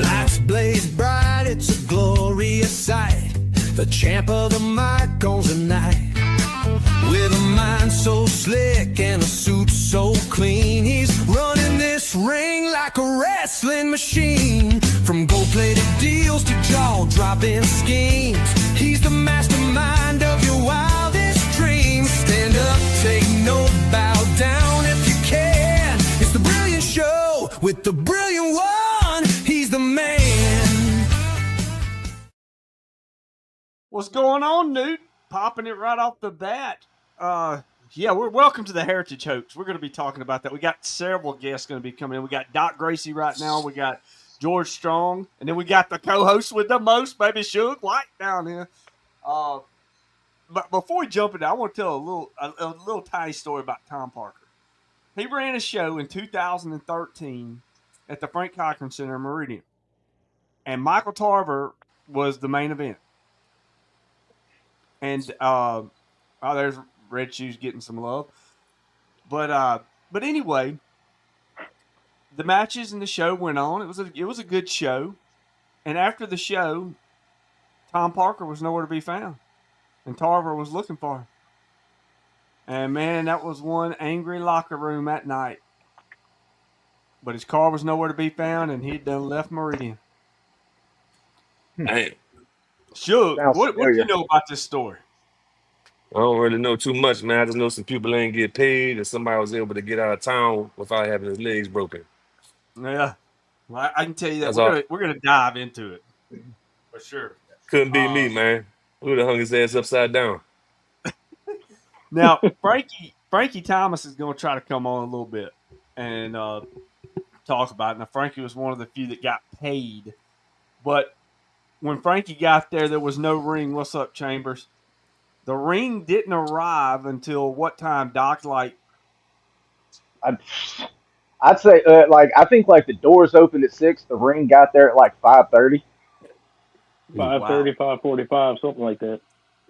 Lights blaze bright, it's a glorious sight. The champ of the mic owns the night. With a mind so slick and a suit so clean, he's running this ring like a wrestling machine. From gold-plated deals to jaw-dropping schemes, he's the mastermind of your wildest dreams. Stand up, take note, bow down if you can. It's the brilliant show with the brilliant one. He's the man. What's going on, Newt? Popping it right off the bat. Yeah, we're welcome to the Heritage Hoax. We're going to be talking about that. We got several guests going to be coming in. We got Doc Gracie right now. We got George Strong, and then we got the co-host with the most, baby Suge White down here. But before we jump into, I want to tell a little tiny story about Tom Parker. He ran a show in 2013 at the Frank Cochran Center in Meridian, and Michael Tarver was the main event. And there's Red Shoes getting some love, but anyway, the matches and the show went on. It was a good show, and after the show, Tom Parker was nowhere to be found, and Tarver was looking for him. And man, that was one angry locker room that night. But his car was nowhere to be found, and he'd done left Meridian. Hey, Sure. What do you know about this story? I don't really know too much, man. I just know some people ain't get paid, and somebody was able to get out of town without having his legs broken. Yeah, well, I can tell you that That's we're gonna dive into it for sure. Couldn't be me, man. We would have hung his ass upside down. Now, Frankie Thomas is going to try to come on a little bit and talk about it. Now, Frankie was one of the few that got paid, but when Frankie got there was no ring. What's up, Chambers? The ring didn't arrive until what time, Doc? Like, I'd say, I think the doors opened at 6. The ring got there at 5:30. 5:30, 5:45, something like that.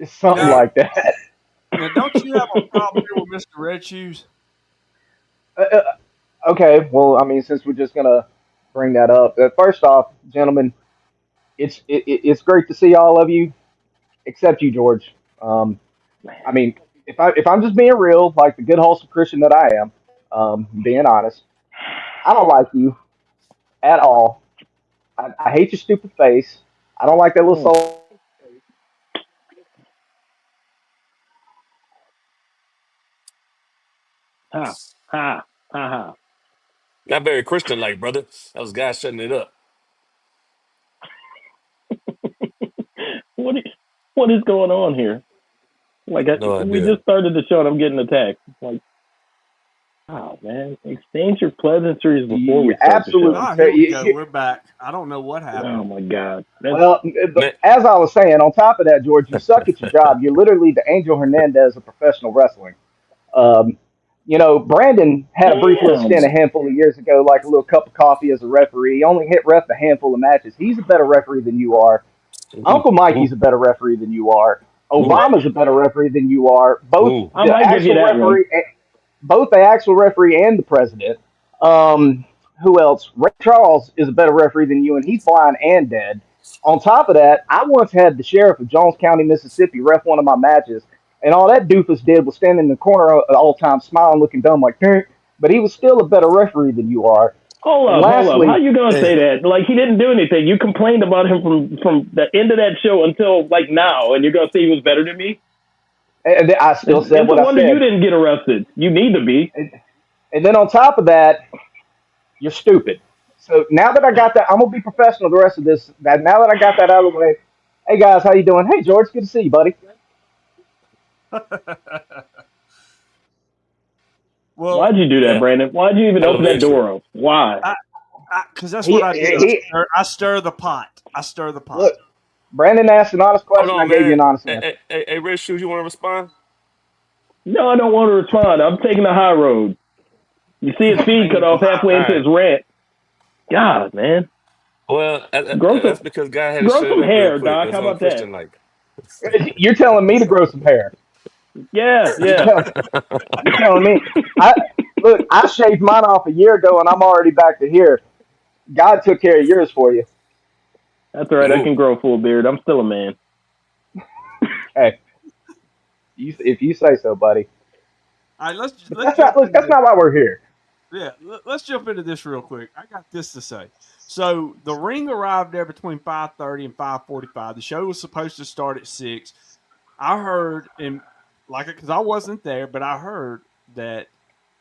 Something like that. Now, don't you have a problem here with Mr. Red Shoes? Okay, well, I mean, since we're just gonna bring that up, first off, gentlemen, it's great to see all of you, except you, George. I mean, if I'm just being real, like the good wholesome Christian that I am, being honest, I don't like you at all. I hate your stupid face. I don't like that little soul. Ha. Not very Christian-like, brother. That was guys shutting it up. What is going on here? We just started the show and I'm getting attacked. Like, wow, man. Exchange your pleasantries before we start absolutely. the show. Here we go. We're back. I don't know what happened. Oh, my God. Well, as I was saying, on top of that, George, you suck at your job. You're literally the Angel Hernandez of professional wrestling. Brandon had a brief little stint a handful of years ago, like a little cup of coffee as a referee. He only hit ref a handful of matches. He's a better referee than you are. Uncle Mikey's a better referee than you are. Obama's a better referee than you are. Both the actual referee and the president. Who else? Ray Charles is a better referee than you, and he's blind and dead. On top of that, I once had the sheriff of Jones County, Mississippi, ref one of my matches, and all that doofus did was stand in the corner all the time, smiling, looking dumb like, but he was still a better referee than you are. Hold up. How you gonna say that? Like, he didn't do anything. You complained about him from the end of that show until now, and you're gonna say he was better than me? And I still said what I said. It's a wonder you didn't get arrested. You need to be. And then on top of that, you're stupid. So now that I got that, I'm gonna be professional the rest of this. Now that I got that out of the way, hey guys, how you doing? Hey George, good to see you, buddy. Well, why'd you do that, Brandon? Why'd you even open that door up? Why? Because that's what I do. I stir the pot. Look, Brandon asked an honest question. I gave you an honest answer. Hey, Red Shoes, you want to respond? No, I don't want to respond. I'm taking the high road. You see his feed cut off halfway into his rant. God, man. Well, that's because God had to grow some hair, Doc. How about that? You're telling me to grow some hair. Yeah. You telling me? I shaved mine off a year ago, and I'm already back to here. God took care of yours for you. That's all right. I Ooh. can grow a full beard. I'm still a man. Hey, if you say so, buddy. All right, But let's jump into that's this. not why we're here. Yeah, let's jump into this real quick. I got this to say. So the ring arrived there between 5:30 and 5:45. The show was supposed to start at 6. I heard, and like, because I wasn't there, but I heard that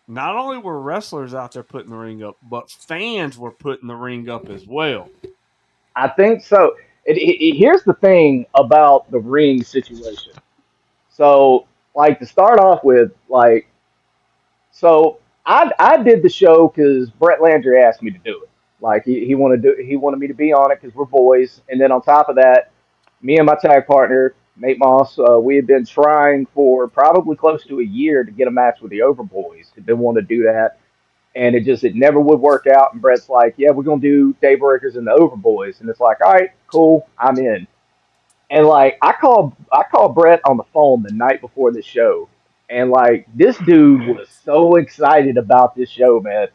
not only were wrestlers out there putting the ring up, but fans were putting the ring up as well. I think so. Here's the thing about the ring situation. So, like to start off with, I did the show because Brett Landry asked me to do it. Like he wanted me to be on it because we're boys. And then on top of that, me and my tag partner Nate Moss, we had been trying for probably close to a year to get a match with the Overboys. Had been wanting to do that, and it never would work out. And Brett's like, "Yeah, we're gonna do Daybreakers and the Overboys," and it's like, "All right, cool, I'm in." And like I called Brett on the phone the night before the show, and like this dude was so excited about this show, man.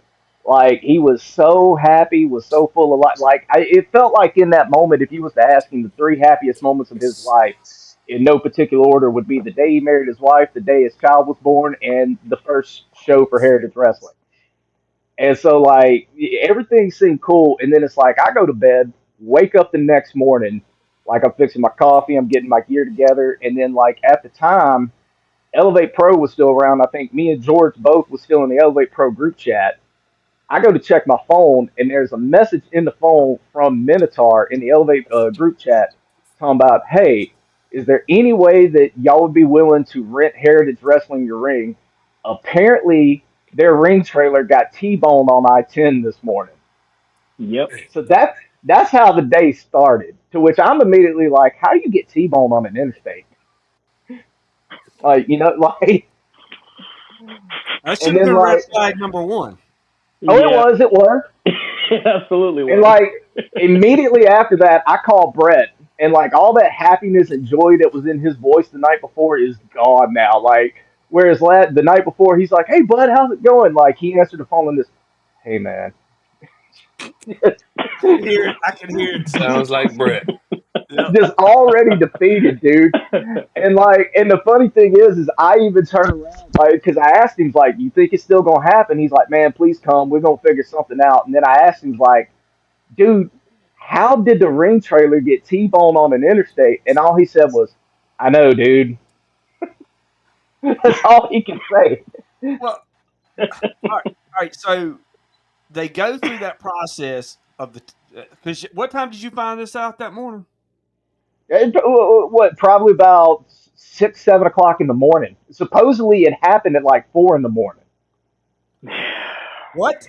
Like he was so happy, was so full of life. It felt like in that moment, if you was to ask him the three happiest moments of his life, in no particular order, would be the day he married his wife, the day his child was born, and the first show for Heritage Wrestling. And so like everything seemed cool, and then it's like I go to bed, wake up the next morning, like I'm fixing my coffee, I'm getting my gear together, and then like at the time, Elevate Pro was still around. I think me and George both was still in the Elevate Pro group chat. I go to check my phone, and there's a message in the phone from Minotaur in the Elevate group chat talking about, hey, is there any way that y'all would be willing to rent Heritage Wrestling your ring? Apparently, their ring trailer got T-boned on I-10 this morning. Yep. So that's how the day started. To which I'm immediately like, how do you get T-boned on an interstate? Like, like, That should and have then been red like, flag number one. oh, Yeah. it was. It absolutely And was. like immediately after that, I called Brett, and like all that happiness and joy that was in his voice the night before is gone now. Like whereas the night before, he's like, "Hey, bud, how's it going?" Like he answered the phone and this, "Hey, man." I can hear it. Sounds like Brett. Yep. Just already defeated, dude. And the funny thing is I even turned around, like, because I asked him, like, "You think it's still gonna happen?" He's like, "Man, please come. We're gonna figure something out." And then I asked him, like, "Dude, how did the ring trailer get T-boned on an interstate?" And all he said was, "I know, dude." That's all he can say. Well, all right. So they go through that process of the. Because what time did you find this out that morning? What? Probably about 6, 7 o'clock in the morning. Supposedly, it happened at like 4 in the morning. What?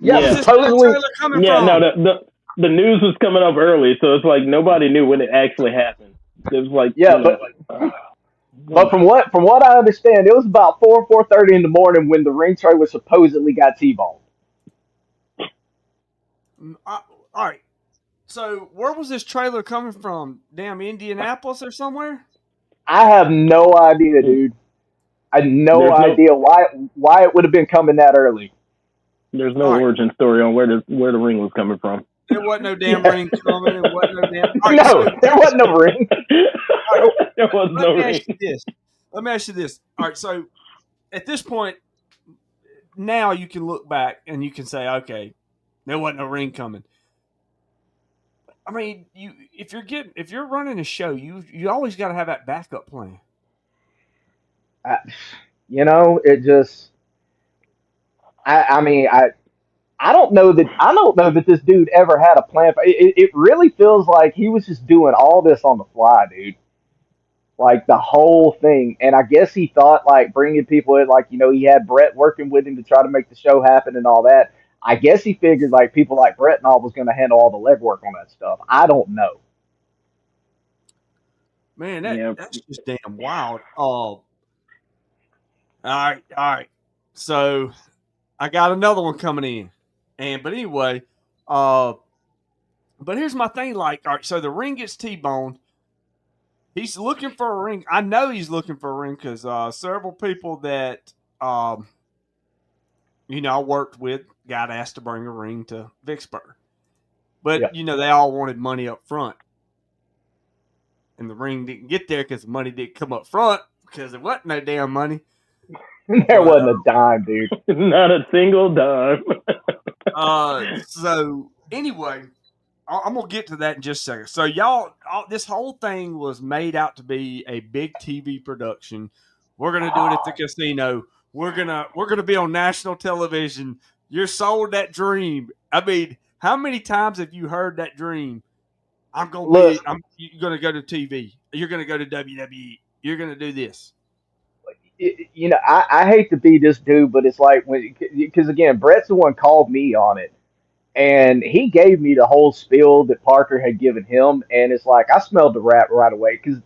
Yeah, Where's Yeah. this ring supposedly. trailer coming Yeah, from? no, the news was coming up early, so it's like nobody knew when it actually happened. It was like, Yeah, but from what I understand, it was about 4:30 in the morning when the ring trailer supposedly got T-boned. All right. So where was this trailer coming from? Damn Indianapolis or somewhere? I have no idea, dude. I had no there's no idea why it would have been coming that early. there's no All right. origin story on where the ring was coming from. There wasn't no damn ring coming. It wasn't no damn. All right, No, so there wasn't no ring. There was no let me ring. ask you this. Let me ask you this. All right, so at this point, now you can look back and you can say, okay, there wasn't no ring coming. I mean, if you're running a show, you always got to have that backup plan. It just. I mean, I don't know that this dude ever had a plan. It really feels like he was just doing all this on the fly, dude. Like the whole thing. And I guess he thought like bringing people in, like, he had Brett working with him to try to make the show happen and all that. I guess he figured like people like Brett and all was going to handle all the legwork on that stuff. I don't know. Man, Yeah. that's just damn wild. All right. So I got another one coming in, but anyway, but here's my thing. Like, all right, so the ring gets T-boned. He's looking for a ring. I know he's looking for a ring because several people that I worked with got asked to bring a ring to Vicksburg, but they all wanted money up front, and the ring didn't get there because the money didn't come up front because there wasn't no damn money. There wasn't a dime, dude. Not a single dime. So anyway, I'm gonna get to that in just a second. So y'all, this whole thing was made out to be a big TV production. We're gonna do it at the casino. We're gonna be on national television. You're sold that dream. I mean, how many times have you heard that dream? You're gonna go to TV. You're gonna go to WWE. You're gonna do this. I hate to be this dude, but it's like because again, Brett's the one called me on it, and he gave me the whole spiel that Parker had given him, and it's like I smelled the rat right away because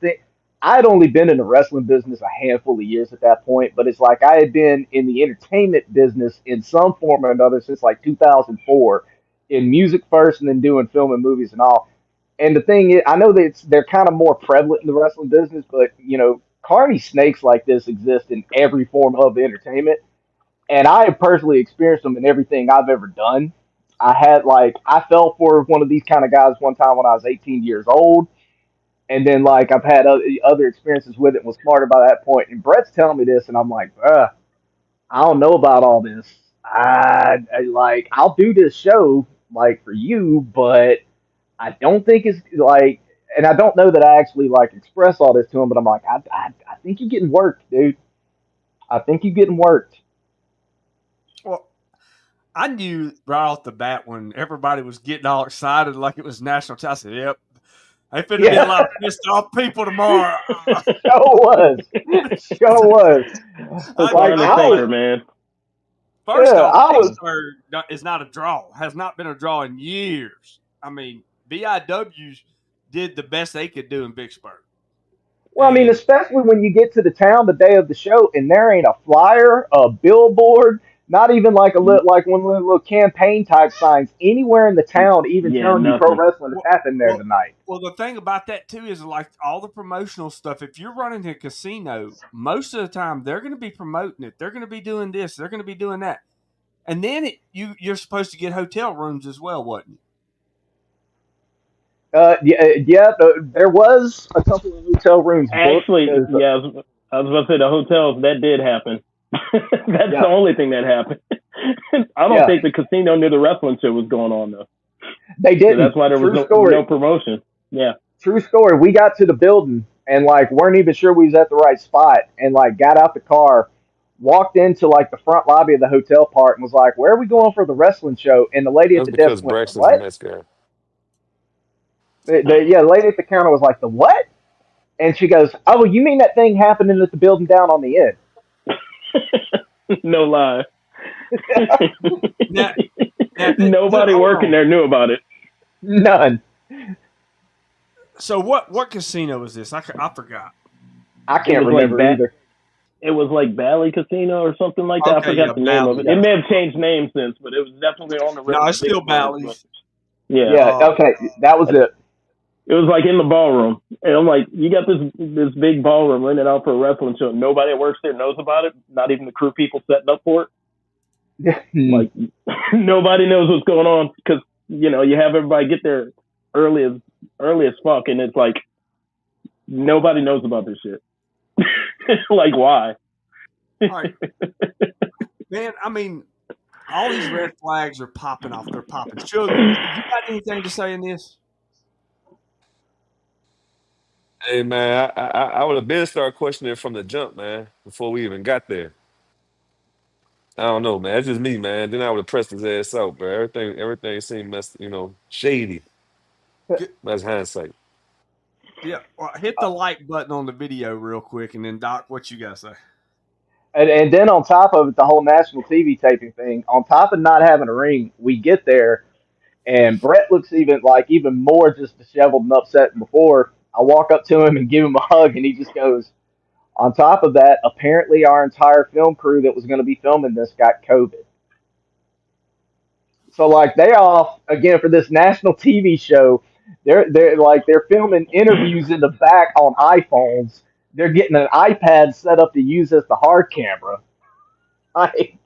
I'd only been in the wrestling business a handful of years at that point, but it's like I had been in the entertainment business in some form or another since like 2004, in music first, and then doing film and movies and all. And the thing is, I know that they're kind of more prevalent in the wrestling business, but carny snakes like this exist in every form of entertainment. And I have personally experienced them in everything I've ever done. I fell for one of these kind of guys one time when I was 18 years old. And then I've had other experiences with it and was smarter by that point. And Brett's telling me this, and I'm like, I don't know about all this. I'll do this show for you, but I don't think it's and I don't know that I actually express all this to him, but I'm like, I think you're getting worked, dude. I think you're getting worked. Well, I knew right off the bat when everybody was getting all excited like it was national time. I said, "Yep, they finna be a lot of pissed off people tomorrow." Sure was. Man. First off, Vicksburg is not a draw. Has not been a draw in years. I mean, BIWs did the best they could do in Vicksburg. Well, I mean, especially when you get to the town the day of the show, and there ain't a flyer, a billboard, not even one of the little campaign type signs anywhere in the town, even telling you pro wrestling is happening there tonight. Well, the thing about that too is all the promotional stuff. If you're running a casino, most of the time they're going to be promoting it. They're going to be doing this. They're going to be doing that, and then you're supposed to get hotel rooms as well, wasn't you? There was a couple of hotel rooms. Actually, I was about to say the hotels, that did happen. That's the only thing that happened. I don't think the casino knew the wrestling show was going on, though. They didn't. So that's why there was no promotion. Yeah. True story. We got to the building and weren't even sure we was at the right spot, and got out the car, walked into the front lobby of the hotel part, and was like, "Where are we going for the wrestling show?" And the lady at the desk went, "What?" The lady at the counter was like, "The what?" And she goes, "Oh, you mean that thing happening at the building down on the end?" No lie. Nobody working there knew about it. None. So what casino was this? I forgot. I can't remember either. It was Bally Casino or something like that. I forgot the name of it. It may have changed names since, but it was definitely on the No, it's still Bally's. Yeah. Okay, that was it. It was in the ballroom, and I'm like, you got this big ballroom rented out for a wrestling show. Nobody that works there knows about it. Not even the crew people setting up for it. Nobody knows what's going on because you have everybody get there early as fuck, and it's nobody knows about this shit. Why? Right. Man, I mean, all these red flags are popping off. They're popping. Sugar, you got anything to say in this? Hey man, I would have been start questioning from the jump, man, before we even got there. I don't know, man. It's just me, man. Then I would have pressed his ass out, bro. Everything seemed shady. That's hindsight. Yeah, well, hit the like button on the video real quick, and then Doc, what you got to say? And then on top of it, the whole national TV taping thing, on top of not having a ring, we get there, and Brett looks even more just disheveled and upset than before. I walk up to him and give him a hug, and he just goes, on top of that, apparently our entire film crew that was going to be filming this got COVID. So, they off, again, for this national TV show, they're filming interviews in the back on iPhones. They're getting an iPad set up to use as the hard camera. Like,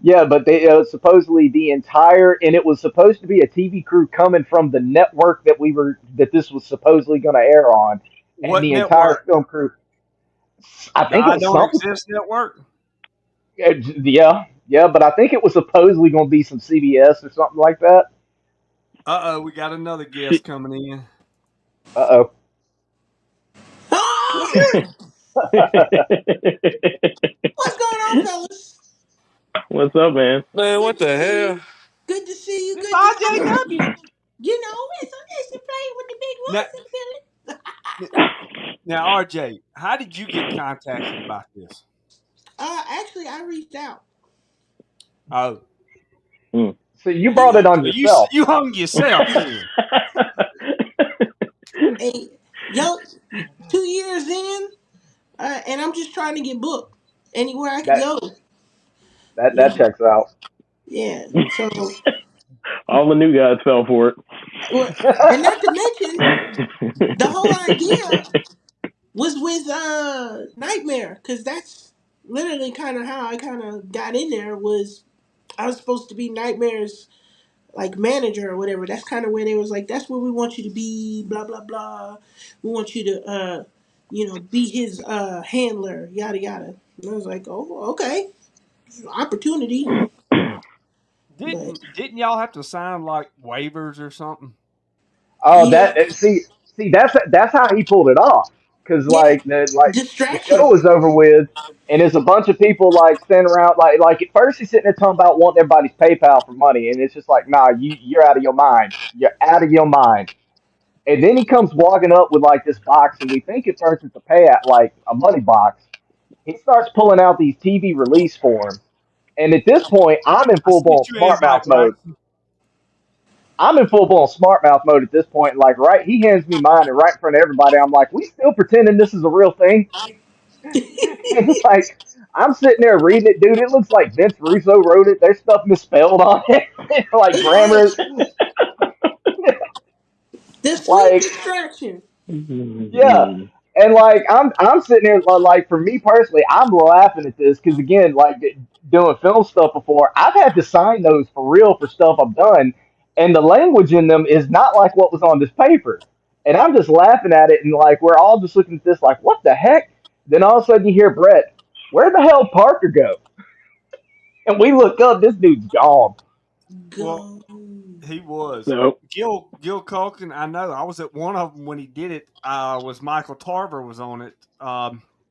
yeah, but they supposedly the entire and it was supposed to be a TV crew coming from the network that this was supposedly going to air on, and What the entire network? film crew. I The think it I was Don't something. Exist network? Yeah, yeah, but I think it was supposedly going to be some CBS or something like that. We got another guest Shit. coming in. Uh What's Oh, it? what's going on, fellas? What's up, man? Man, Good what to the see hell? you. Good to see you. It's Good to see you. IJW. It's a play with the big Now, boys in Philly. now, RJ, how did you get contacted about this? Actually, I reached out. Oh, Hmm. so you brought Yeah. it on so yourself. you hung yourself then? Hey, yo, 2 years in, and I'm just trying to get booked anywhere I can That go. that Yeah. checks out. Yeah. So, All the new guys fell for it. well, and not to mention, the whole idea was with Nightmare, because that's literally kind of how I kind of got in there. Was I was supposed to be Nightmare's like manager or whatever. That's kind of where they was like, that's where we want you to be, blah blah blah. We want you to be his handler, yada yada. And I was like, oh, okay, opportunity. But Didn't y'all have to sign like waivers or something? Oh, yeah, see that's how he pulled it off. Cause yeah, the show distraction. was over with, and there's a bunch of people like standing around like at first he's sitting there talking about wanting everybody's PayPal for money, and it's just like nah, you're out of your mind. You're out of your mind. And then he comes walking up with like this box, and we think at first it's a pay at like a money box. He starts pulling out these TV release forms, and at this point I'm in I full blown sent you an smart invite, mouth mode. Braxton. I'm in full blown smart mouth mode at this point. Like, right, he hands me mine, and right in front of everybody, I'm like, we still pretending this is a real thing? And like, I'm sitting there reading it, dude. It looks like Vince Russo wrote it. There's stuff misspelled on it, like It grammar. was the sweet Like, distraction. yeah. And like, I'm sitting there, like, for me personally, I'm laughing at this because again, like, doing film stuff before, I've had to sign those for real for stuff I've done, and the language in them is not like what was on this paper. And I'm just laughing at it, and like, we're all just looking at this, like, what the heck? Then all of a sudden, you hear Brett, where the hell Parker go? And we look up, this dude's gone. Well, Go. he was. So, Gil Culkin, I know. I was at one of them when he did it. Was Michael Tarver was on it,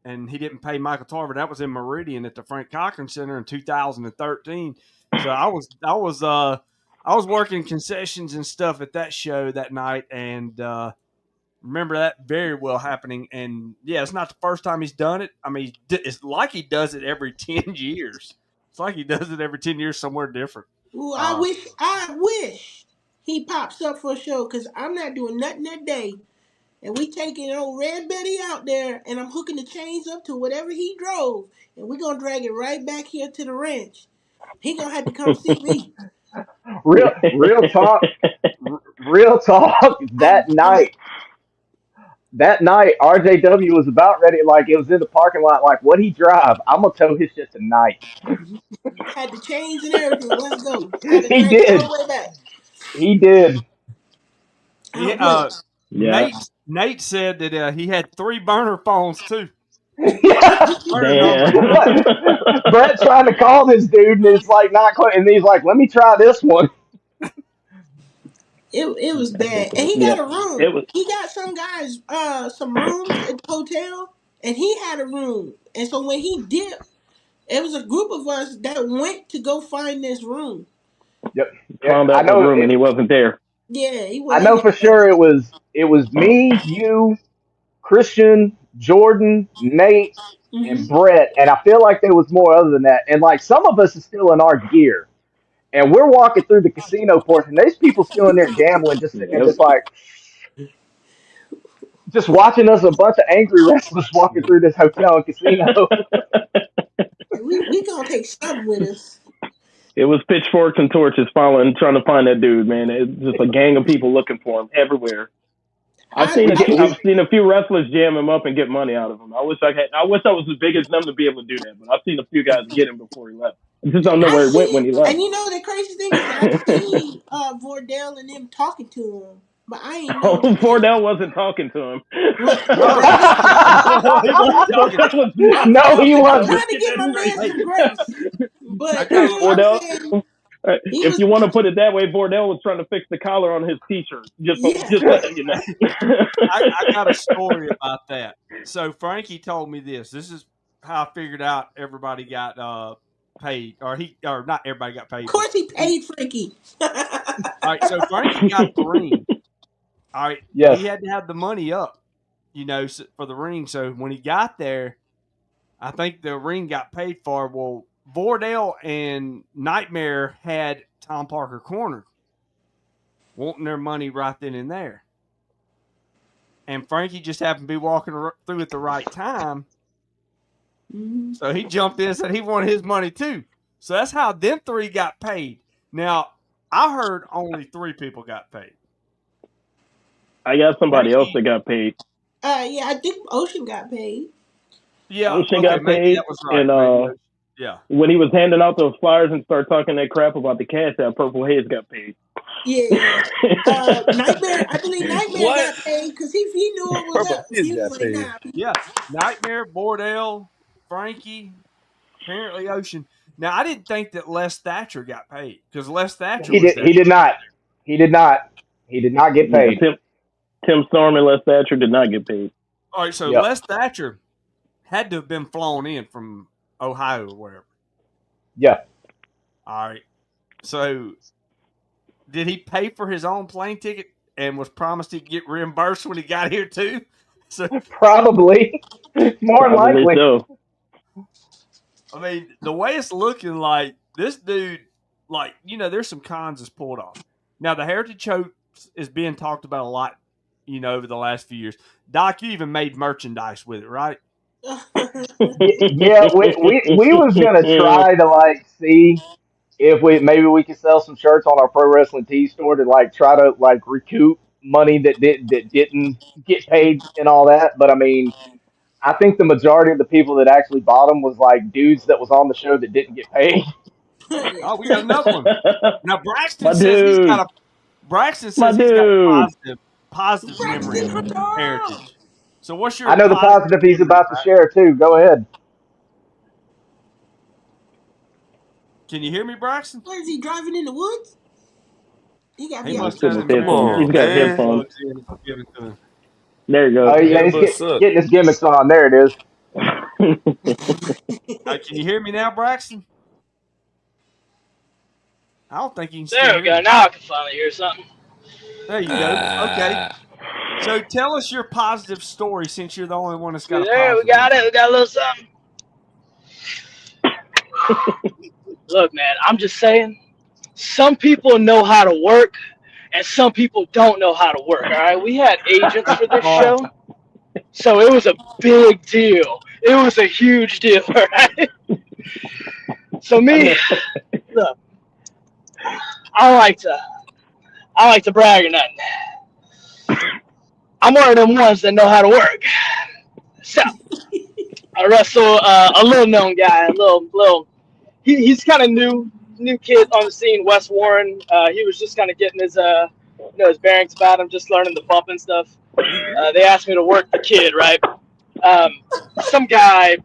and he didn't pay Michael Tarver. That was in Meridian at the Frank Cochran Center in 2013. So I was working concessions and stuff at that show that night, and remember that very well happening. And yeah, it's not the first time he's done it. I mean, it's like he does it every 10 years. It's like he does it every 10 years somewhere different. Ooh, Uh, I wish he pops up for a show, because I'm not doing nothing that day. And we taking old Red Betty out there, and I'm hooking the chains up to whatever he drove, and we're gonna drag it right back here to the ranch. He gonna have to come see me. Real talk, real talk. I'm That night, RJW was about ready, like it was in the parking lot, like what he drive. I'm gonna tow his shit tonight. had the chains and everything. Let's go. I had to He drag it all did. the way back. He did. yeah, Outlet. yeah. Nate said that he had three burner phones too. Yeah. Burner Damn. numbers. Brett trying to call this dude, and it's like not quite. And he's like, "Let me try this one." It was bad, and he Yeah. got a room. It was. He got some guys some rooms at the hotel, and he had a room. And so when he dipped, it was a group of us that went to go find this room. Yep. Yeah, Found I out the know. room and he wasn't there. Yeah, I he know wasn't for there. sure it was me, you, Christian, Jordan, Nate, and Hmm. Brett, and I feel like there was more other than that. And like some of us is still in our gear, and we're walking through the casino portion. There's people still in there gambling, just sitting there, Yep. just like just watching us, a bunch of angry wrestlers walking through this hotel and casino. We gonna take something with us. It was pitchforks and torches following, trying to find that dude, man. It's just a gang of people looking for him everywhere. I've I, seen I I've seen a few wrestlers jam him up and get money out of him. I wish I was as big as them to be able to do that, but I've seen a few guys get him before he left. I just don't know I where he went when see, he and left. you know the crazy thing is I seen Vordell and them talking to him, but I ain't Oh, know like Fordell wasn't talking to him. what. No, But he, he wasn't talking. Fordell was No, he I'm wasn't. trying to give my man Hey, some grace, I but got you to. know what I'm Fordell. saying. He If was, you want to put it that way, Fordell was trying to fix the collar on his T-shirt. yeah. Just letting you know. I got a story about that. So Frankie told me this. This is how I figured out everybody got paid, or not everybody got Of paid, but course, he he. paid Frankie. All right, so Frankie got the ring. All right, Yes. he had to have the money up, for the ring. So when he got there, I think the ring got paid for. Well, Vordell and Nightmare had Tom Parker cornered, wanting their money right then and there. And Frankie just happened to be walking through at the right time. Mhm. So he jumped in and said he wanted his money too. So that's how them three got paid. Now, I heard only 3 people got paid. I got somebody else Frankie, that got paid. Yeah, I think Ocean got paid. yeah, Ocean okay, got maybe paid, that was right. and Maybe, yeah. when he was handing out those flyers and started talking that crap about the cash out, Purple Haze got paid. Yeah. Nightmare. I believe Nightmare What? got paid because he knew it was Purple up. Haze He was got like, paid. nah. Yeah. Nightmare, Bordell, Frankie, apparently Ocean. Now, I didn't think that Les Thatcher got paid because Les Thatcher He was did. there. He did not. He did not. He did not get Yeah, paid. Tim Storm and Les Thatcher did not get paid. All right, so Yep. Les Thatcher had to have been flown in from Ohio or wherever. Yeah. All right. So, did he pay for his own plane ticket and was promised he'd get reimbursed when he got here too? So, Probably. More than Probably likely. so. I mean, the way it's looking like this dude, there's some cons that's pulled off. Now, the Heritage Hoax is being talked about a lot, over the last few years. Doc, you even made merchandise with it, right? Yeah. We was gonna try to like see if we could sell some shirts on our pro wrestling tee store to like try to like recoup money that didn't get paid and all that. But I mean, I think the majority of the people that actually bought them was like dudes that was on the show that didn't get paid. Oh, we got another one. Now, My dude. Braxton My says he's got a dude. positive memory Braxton of Hunter. Heritage. So, what's I your know the positive positive he's memory, about to Brax? share too. Go ahead. Can you hear me, Braxton? What is he driving in the woods? He got to He be He's must putting have his them outside. Come headphones. He's on, got man. headphones. earplugs in and give it to him. There you Oh go. yeah, Yeah, he's what's up? getting his gimmicks on. There it is. Can you hear me now, Braxton? I don't think you can still There we hear go. me. Now I can finally hear something. There you go. Okay. Ah, So tell us your positive story since you're the only one that's got a There, we positive got it. memory. We got a little something. Look, man, I'm just saying, some people know how to work, and some people don't know how to work. All right, we had agents for this Oh, show, so it was a big deal. It was a huge deal, all right. So I me, know. look, I like to brag or nothing. I'm one of them ones that know how to work. So I wrestle a little known guy, a little. He's kind of new kid on the scene. Wes Warren. He was just kind of getting his bearings about him, just learning the bump and stuff. They asked me to work the kid, right? Some guy.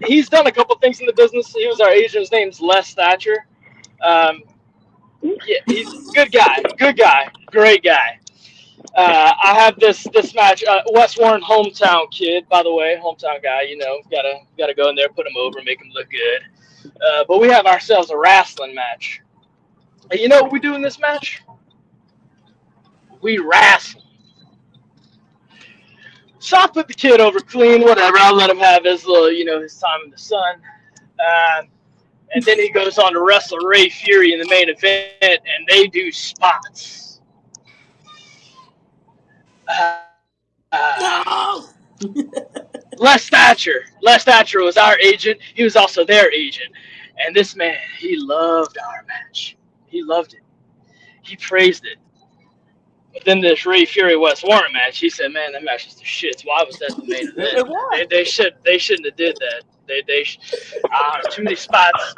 He's done a couple things in the business. He was our agent. His name's Les Thatcher. Um, yeah, he's a good guy, great guy. I have this match. Wes Warren, hometown kid, by the way, hometown guy. Gotta go in there, put him over, make him look good. But we have ourselves a wrestling match. And you know what we do in this match? We wrestle. So I put the kid over clean, whatever. I'll let him have his little, his time in the sun. Um, and then he goes on to wrestle Ray Fury in the main event, and they do spots. Uh, uh, No. Les Thatcher. Les Thatcher was our agent. He was also their agent. And this man, he loved our match. He loved it. He praised it. But then this Ray Fury West Warren match, he said, "Man, that match is the shits. Why was that the main event? It was. They shouldn't have did that. Too many spots,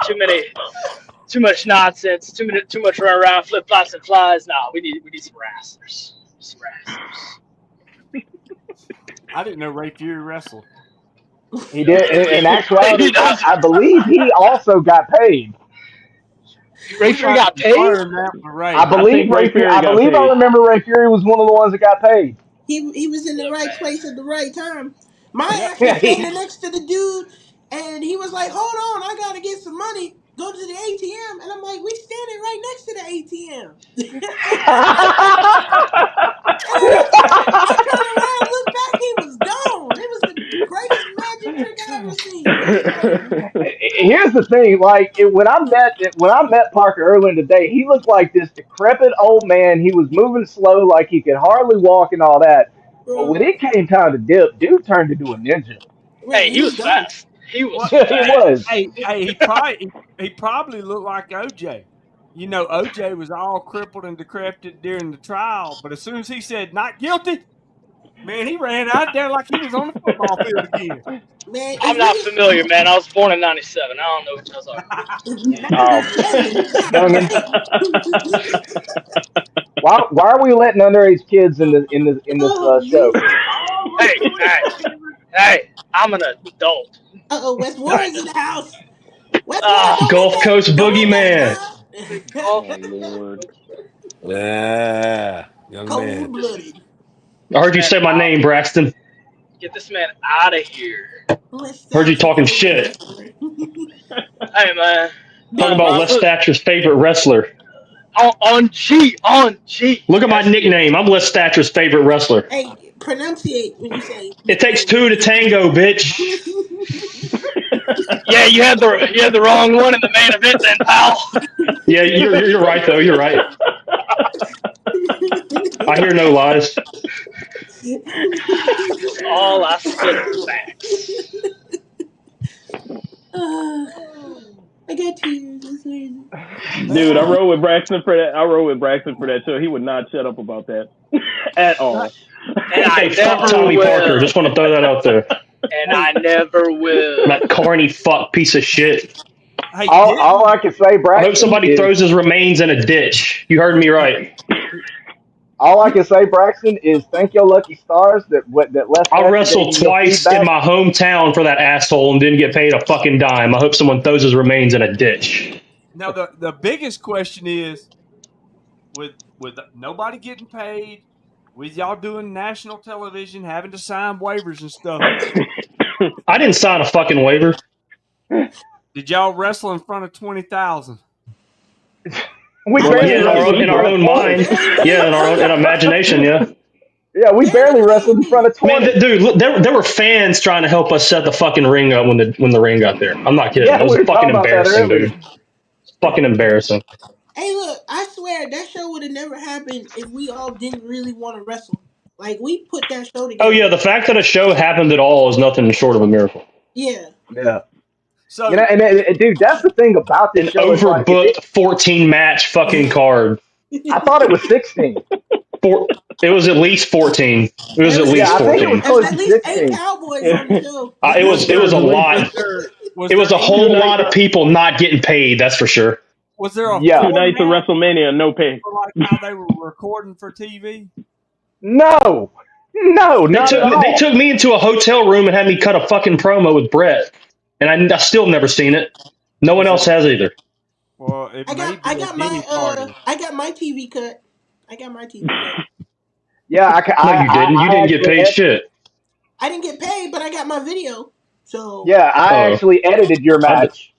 too much nonsense, too much run around, flip flops and flies. Nah, we need some wrestlers, some wrestlers." I didn't know Ray Fury wrestled. He did. In actuality, He does. I believe he also got paid. Ray We Fury might got paid. confirm that with Ray. I believe think Ray Ray Fury. Fury I got believe I paid. remember Ray Fury was one of the ones that got paid. He was in the Look, right man. place at the right time. Mine Yep. actually standing next to the dude, and he was like, "Hold on, I gotta get some money. Go to the ATM." And I'm like, "We standing right next to the ATM." I turned around, looked back, he was gone. It was the greatest magic trick I ever seen, man. Here's the thing: when I met Parker earlier today, he looked like this decrepit old man. He was moving slow, like he could hardly walk and all that. But when it came time to dip, dude turned into a ninja. Hey, Man, he he was was gone. fast. He was What? He was. fast. He probably looked like OJ. You know, OJ was all crippled and decrepit during the trial, but as soon as he said not guilty, man, he ran out there like he was on the football field again. Man, I'm not familiar, man. I was born in '97. I don't know what y'all talking about. Oh, 97, god youngin, damn. why are we letting underage kids in this Oh show? Jesus. All those Hey, hey, 20. hey! I'm an adult. West All right. Warren's in the house. West Warren, Ah, Gulf Coast don't make boogeyman. that the sound. Oh Lord. Yeah, young man. Cold blooded. I this heard you man say my out. name, Braxton. Get this man out of here. Let's Heard you Thatcher's talking favorite shit. wrestler. Hey, man. Talking Big about My Les Rex. look Thatcher's favorite wrestler. on G. Look at my That's it. nickname. I'm Les Thatcher's favorite wrestler. Hey, pronunciate when you say It takes nickname. two to tango, bitch. Yeah, you had the wrong one in the main event, then, pal. Yeah, you're right though. You're right. I hear no lies. All I spit are facts. uh, I got tears. It's crazy. Dude, I rode with Braxton for that. I rode with Braxton for that too. He would not shut up about that at all. And I Hey, fuck never Tommy Parker. will. Just want to throw that out there. And I never will. That corny fuck piece of shit. Hey, All I didn't can say, I hope Braxton, somebody is throws his remains in a ditch. You heard me right. thank your lucky stars that Les I Thatcher gave wrestled you your twice in feedback. my hometown for that asshole and didn't get paid a fucking dime. I hope someone throws his remains in a ditch. now the biggest question is with nobody getting paid, with y'all doing national television, having to sign waivers and stuff. I didn't sign a fucking waiver. Did y'all wrestle in front of 20,000? We More like barely Yeah, wrestled in in our front of own 20. mind. Yeah, in our own in imagination. Yeah, Yeah, we barely wrestled in front Barely. of man, 20. dude, look, there were fans trying to help us set the fucking ring up when the ring got there. I'm not kidding. Yeah, It was we were fucking talking about that embarrassing, earlier. dude. It's fucking embarrassing. Hey, look, I swear that show would have never happened if we all didn't really want to wrestle. Like, we put that show Oh yeah, together. the fact that a show happened at all is nothing short of a miracle. Yeah. Yeah. So Dude, that's the thing about this An show is like overbooked 14 match fucking card. I thought it was 16. It was at least 14. It was There at was Yeah, least I think it was 14. there was close at to least 8 16. cowboys on the show. was It was there a was lot. there was It there was a any two whole nights, lot of people not getting paid. That's for sure. was there a Yeah. 2 nights of format WrestleMania, no pay. for like how they were recording for TV? No. No, They not took at me, they all. took me into a hotel room and had me cut a fucking promo with Brett, and I still never seen it. No one Was it? else has either. Well, it may be I a got Denny party. my TV cut. I got my TV cut. Yeah, No, you didn't. You I didn't get actually paid shit. I didn't get paid, but I got my video. So yeah, I Oh, actually edited your I did. match.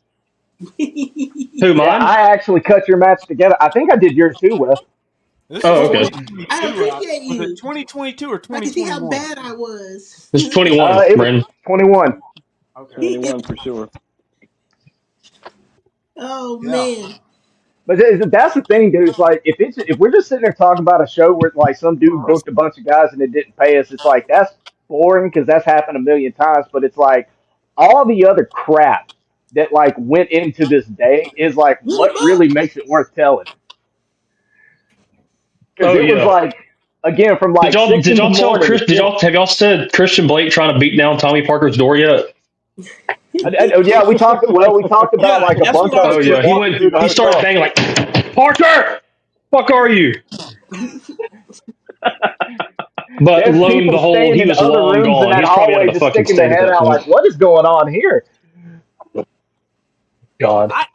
Who, Yeah, mine? I actually cut your match together. I think I did yours too, Wes. This is Oh, okay. I 2022. appreciate Was it you. 2022 or I can see how 2021? bad I was. This is 21, It was Brandon. 21. Okay. 21 for sure. Oh Yeah. man. But that's the thing, dude. It's like if we're just sitting there talking about a show where like some dude booked a bunch of guys and it didn't pay us, it's like that's boring because that's happened a million times. But it's like all the other crap that like went into this day is like Willie what really Buck. makes it worth telling. Because Oh it was yeah. like again from Did like y'all six did in the y'all tell morning to Chris? Did four. y'all have y'all said Christian Blake trying to beat down Tommy Parker's door yet? Yeah, we talked. Well, we talked about Yeah, like a that's bunch what I of was Oh us yeah, just getting he walking went. through into. the He started hotel. banging like, Parker, fuck are you? But There's lo and people behold, staying he in was other long rooms in gone. that He's probably out hallway, of the just fucking sticking their state at head that out point. like, "What is going on here?" God. I,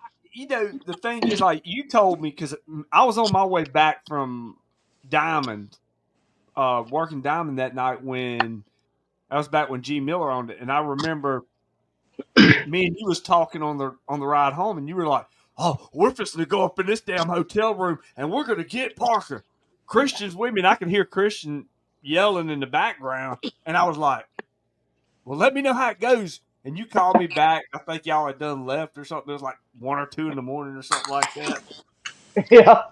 the thing is, like you told me, because I was on my way back from Diamond, working Diamond that night when I was back when G Miller owned it, and I remember me and you was talking on the ride home, and you were like, "Oh, we're fixing to go up in this damn hotel room, and we're gonna get Parker." Christian's with me, and I can hear Christian yelling in the background, and I was like, "Well, let me know how it goes." And you called me back. I think y'all had done left or something. It was like 1 or 2 in the morning or something like that. Yeah.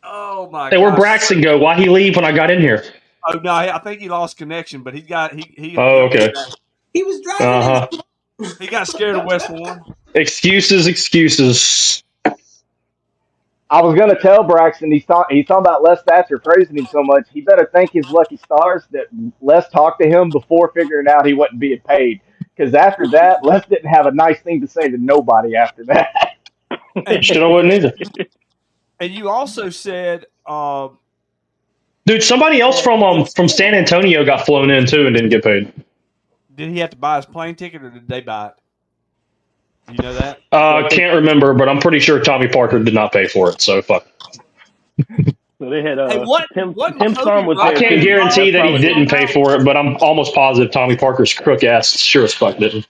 Oh my Hey, where'd gosh! Braxton go? Why he leave when I got in here? Oh no, I think he lost connection, but Oh, he'll be okay. back. He was driving Uh in huh. the. He got scared of West Warren. Excuses, excuses. I was gonna tell Braxton he's talking about Les Thatcher praising him so much. He better thank his lucky stars that Les talked to him before figuring out he wasn't being paid. Because after that, Les didn't have a nice thing to say to nobody after that. And Shit, I wouldn't either. you also said Dude, somebody else that from San Antonio got flown in too and didn't get paid. did he have to buy his plane ticket or did they buy it? Do you know that? So I think Can't remember, but I'm pretty sure Tommy Parker did not pay for it. So fuck. so. They had Hey, wasn't Tim Kobe Storm was I there Bryant can't too. guarantee That's involved that in he this probably didn't pay somehow? for it, but I'm almost positive Tommy Parker's crook ass sure as fuck didn't.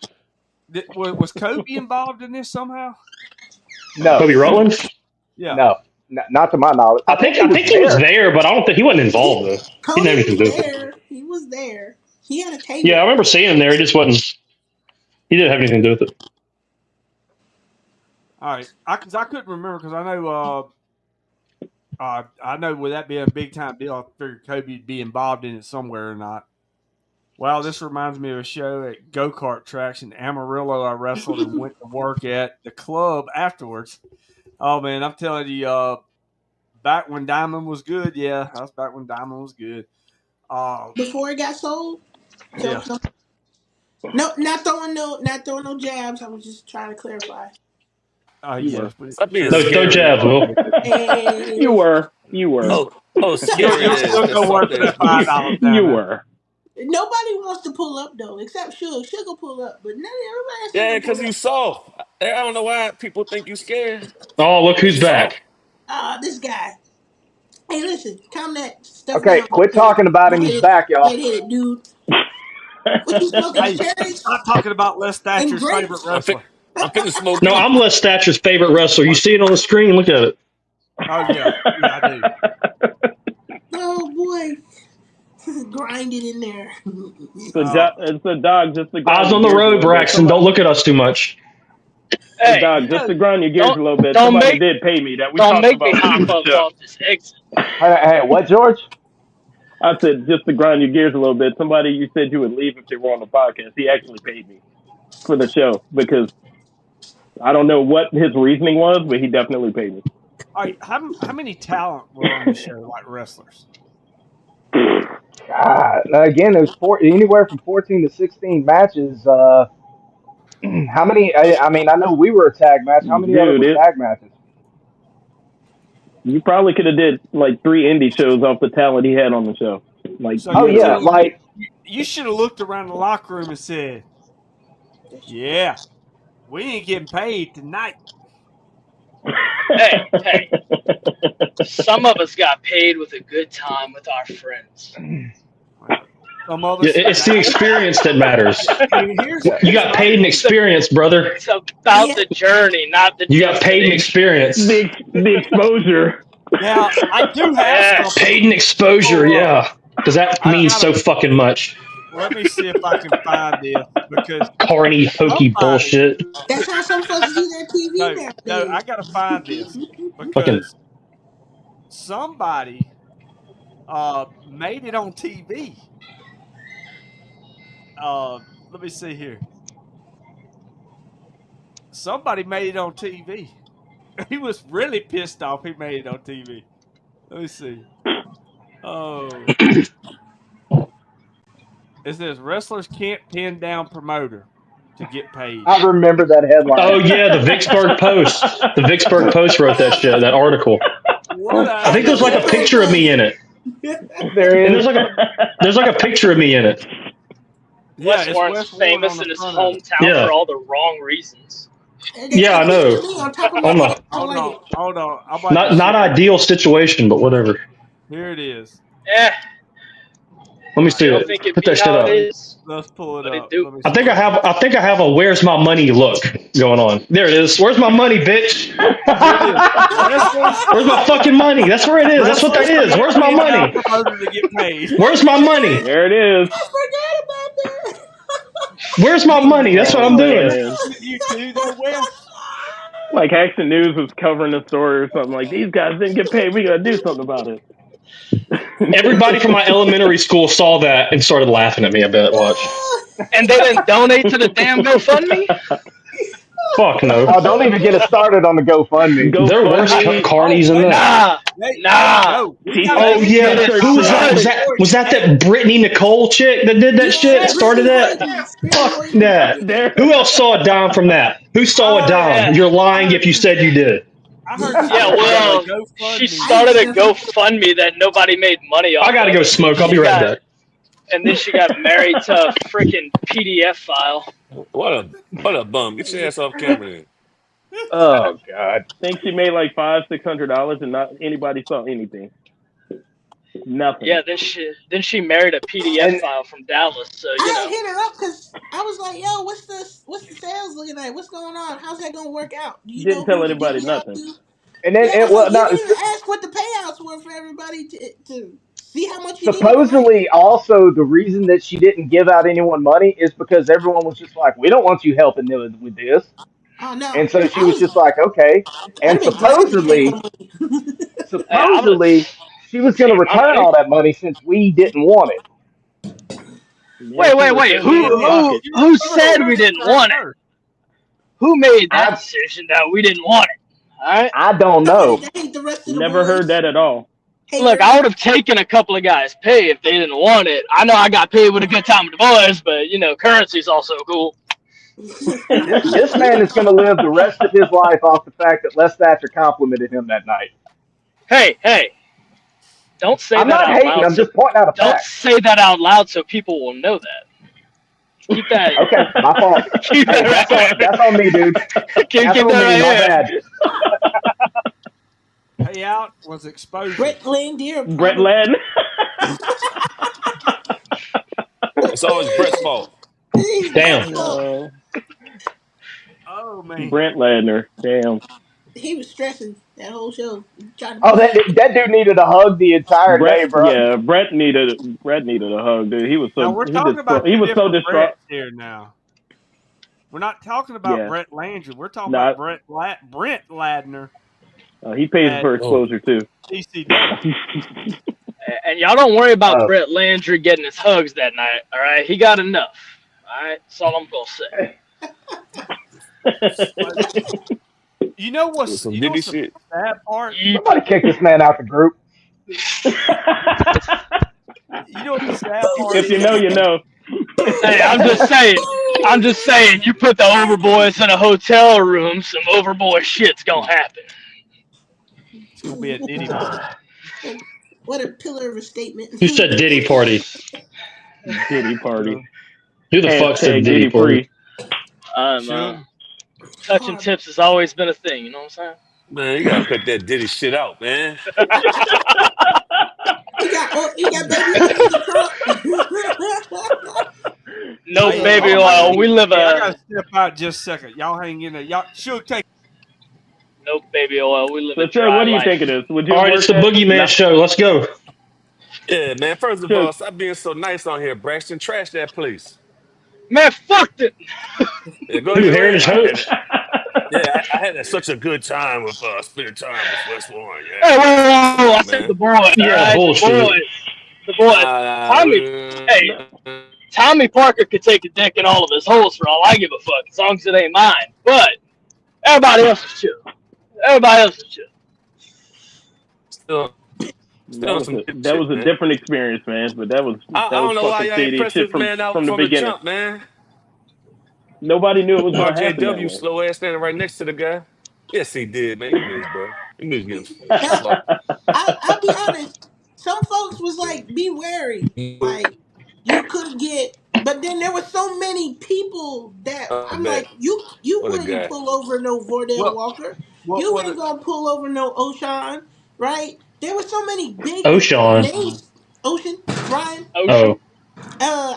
Was Kobe involved in this somehow? No, Kobe Rutland? Yeah. no, not to my knowledge. I think he I was think he was there. there, but I don't think he wasn't involved He, though. He didn't Cody have anything was to do with it. there. He was there. He had a Yeah, I table. remember seeing him there. He just wasn't. He didn't have anything to do with it. All right. I couldn't remember because I know with that being a big time deal, I figured Kobe'd be involved in it somewhere or not. Well, this reminds me of a show at go kart tracks in Amarillo. I wrestled and went to work at the club afterwards. Oh man, I'm telling you, back when Diamond was good, yeah, that's back when Diamond was good. Before it got sold. So, Yeah, so no, not throwing no jabs. I was just trying to clarify. you yes, were. but Stop being No, sure. no scary. jabs, Will. You And were. You were. Oh, oh, scary You'll ass. still That go work soft for that ass $5 bullshit. You down there. were. nobody wants to pull up though, except Suge. Suge will pull up, but none everybody else Yeah, want to because pull you up. soft. I don't know why people think you scared. Oh, look You who's soft. back. This guy. Hey, listen, calm that stuff Okay, down real quit quick. talking about him. Go He's ahead, back, y'all. dude. What you smoking? Hey, Cherries stop talking about Les and Thatcher's favorite grapes? I'm, fi- wrestler. I'm finna smoke No, you. I'm Les Thatcher's favorite wrestler. You see it on the screen. Look at it. Oh yeah, yeah, I do. Oh boy, grind it in there. Uh, It's a dog. Just to Eyes grind your on the gears a road, little bit. Braxton. Don't look at us too much. Hey, Hey, dog. you Just know, to grind your gears don't a little bit. don't Somebody make did pay me that we don't talked make me about hop before the up show. off this exit. Hey, what, George? I said just to grind your gears a little bit. Somebody you said you would leave if they were on the podcast. He actually paid me for the show because I don't know what his reasoning was, but he definitely paid me. all right, how many talent were on the show, like wrestlers? God, again, it was anywhere from 14 to 16 matches. How many? I mean, I know we were a tag match. How many of it Dude, was tag matches? you probably could have did like 3 indie shows off the talent he had on the show. Like So Oh you're yeah, literally. telling me like you should have looked around the locker room and said, "Yeah, we ain't getting paid tonight." Hey, some of us got paid with a good time with our friends. Well, some of Yeah, us. it's the experience that matters. Hey, You here's got my paid in thing. It's a, experience, brother. it's about Yeah, the journey, not the You got paid in destination. experience. The exposure. Now I do have Yes. something. Paid in exposure, Pull up. yeah. Because that I means gotta so fucking much. let me see if I can find this because Carny, hokey somebody. bullshit. that's how some folks do their TV No, I nowadays. gotta find this Fucking. because somebody made it on TV. Let me see here. somebody made it on TV. He was really pissed off. He made it on TV. Let me see. Oh, it says wrestlers can't pin down promoter to get paid. I remember that Oh headline. yeah, the Vicksburg Post. The Vicksburg Post wrote that shit. That article. What I a think there's like a picture of me in it, There and is. there's like a picture of me in it. yeah, Wes it's Warren's Wes Warren on famous the in his front of it. hometown Yeah. for all the wrong reasons. Yeah, I know. Me on top of my On head. the I don't like it. Hold on. I'm about to not see. ideal situation, but whatever. Here it is. Eh, Let me I see don't it. think it Put be that shit how up. it is, Let's pull it but it up. do. Let me I think see. I have a "Where's my money" look going on. There it is. Where's my money, bitch? Here it is. Wrestlers, Where's my fucking money? That's where it is. That's what that wrestlers is. can't Where's my pin down money? promoter to get paid. Where's my money? There it is. I forgot about that. Where's my money? That's what I'm Oh, doing. man. You too, there, Wes. Like Action News was covering the story or something like, these guys didn't get paid. We got to do something about it. Everybody from my elementary school saw that and started laughing at me. I bet. Watch. And they didn't donate to the damn GoFundMe? Fuck no. Oh, don't even get us started on the GoFundMe. There are worse GoFundMe. carnies than that. Nah. No, we See, gotta Oh get yeah, this who was that? started. Was that Brittany Nicole chick that did that shit? Started that? Fuck that. There. Who else saw a dime from that? Who saw a dime? yeah. You're lying if you said you did. I heard Yeah, well, she started a GoFundMe that nobody made money off. I gotta go smoke. I'll be right back. And then she got married to a freaking PDF file. What a bum. Get your ass off camera then. Oh God. Think she made like $500-$600 and not anybody saw anything. Nothing. Yeah, then she married a PDF And- file from Dallas. So I you had know. hit her up because I was like, "Yo, what's the sales looking like? What's going on? How's that gonna work out? Do you Didn't know tell who to anybody give it out nothing. to?" And then Yeah, I was well, like, no, you didn't even ask what the payouts were for everybody to see how much you needed. supposedly also the reason that she didn't give out anyone money is because everyone was just like, we don't want you helping them with this. Oh no! And so she I was just like, okay. I'd And have been glad to take supposedly, her money. supposedly she was going to return all that money since we didn't want it. Yeah, Wait. Who said we didn't want it? Who made that decision that we didn't want it? All right. I don't know. I hate the rest of the Never boys. heard that at all. Look, I would have taken a couple of guys' pay if they didn't want it. I know I got paid with a good time with the boys, but you know, currency's also cool. This man is going to live the rest of his life off the fact that Les Thatcher complimented him that night. Hey. Don't say I'm that not out hating. loud. I'm just pointing out a Don't fact. say that out loud so people will know that. Keep that. Okay, my fault. Keep Hey, that right that's on me, dude. Keep That's on that me. right here. My bad. payout was exposure. Brett Landier. Brett Ladd. It's always Brett's fault. Damn. Oh man. Brent Ladner. Damn. He was stressing that whole show. Trying to Oh, that dude needed a hug the entire day, bro. Yeah, Brett needed a hug, dude. He was so Now we're talking about he two was so different distraught. Bretts here now. We're not talking about Yeah. Brett Landry. We're talking Nah. about Brent Ladner. He pays for exposure too. TCW. And y'all don't worry about Oh. Brett Landry getting his hugs that night. All right, he got enough. All right, that's all I'm gonna say. You know what's Some you know Diddy what's the shit. sad part? Somebody kick this man out the group. You know what the sad part If you know, you know. Hey, I'm just saying. You put the overboys in a hotel room, some overboy shit's gonna happen. It's gonna be a Diddy party. What a pillar of a statement. Who said Diddy party? Diddy party. Who the fuck said Hashtag Diddy party? Touching tips has always been a thing. You know what I'm saying? Man, you gotta cut that Diddy shit out, man. He got baby oil in the trunk. No Hey, baby oh, oil. We live I a gotta step out just a second. Y'all hang in there. Y'all should take. no baby oil. We live So, a sir, dry what do you life. think it is? Would you All right, work it's the that? Boogeyman show. Let's go. Yeah, man. First of Sure. all, stop being so nice on here, Braxton. Trash that place. Man, fuck it. Yeah, go Who, ahead. Heritage Hoax? I had such a good time with spending time with West Warren. Hey, Yeah. whoa. I Man. said the boys. Yeah, all right? bullshit. The boys. Tommy Parker could take a dick in all of his holes for all I give a fuck, as long as it ain't mine. But Everybody else is chill. Everybody else is chill. Still, That still was some a good that shit, was a man. different experience, man. But that I was don't know why fucking y'all ain't shady pressed shit this man out from the from the beginning. jump, man. Nobody knew it was gonna happen that RJW way. slow ass standing right next to the guy. Yes, he did, man. You knew, bro. You knew you Now, getting I'll be honest. Some folks was like, "Be wary." Like, you could get, but then there were so many people that I I'm bet. like, you What a wouldn't guy. pull over no Vordell Well, Walker. You what? ain't gonna pull over no Oshan, right? There were so many big Oshawn. names. Ocean, Ryan. Oh, Ocean.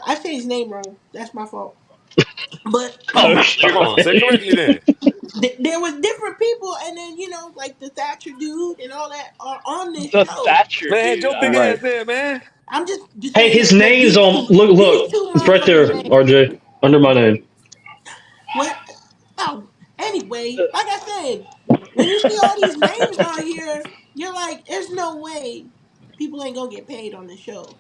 I say his name wrong. That's my fault. But Oh Come shoot. on, say it correctly then. there was different people, and then like the Thatcher dude and all that are on this The show. Thatcher Man, had dude. your All big right. ass there, man. I'm just hey, saying his that name's on. these Look. two It's right motherfuckers' there, names. RJ, under my name. What? Oh, anyway, like I said, when you see all these names on here, you're like, there's no way people ain't gonna get paid on this show.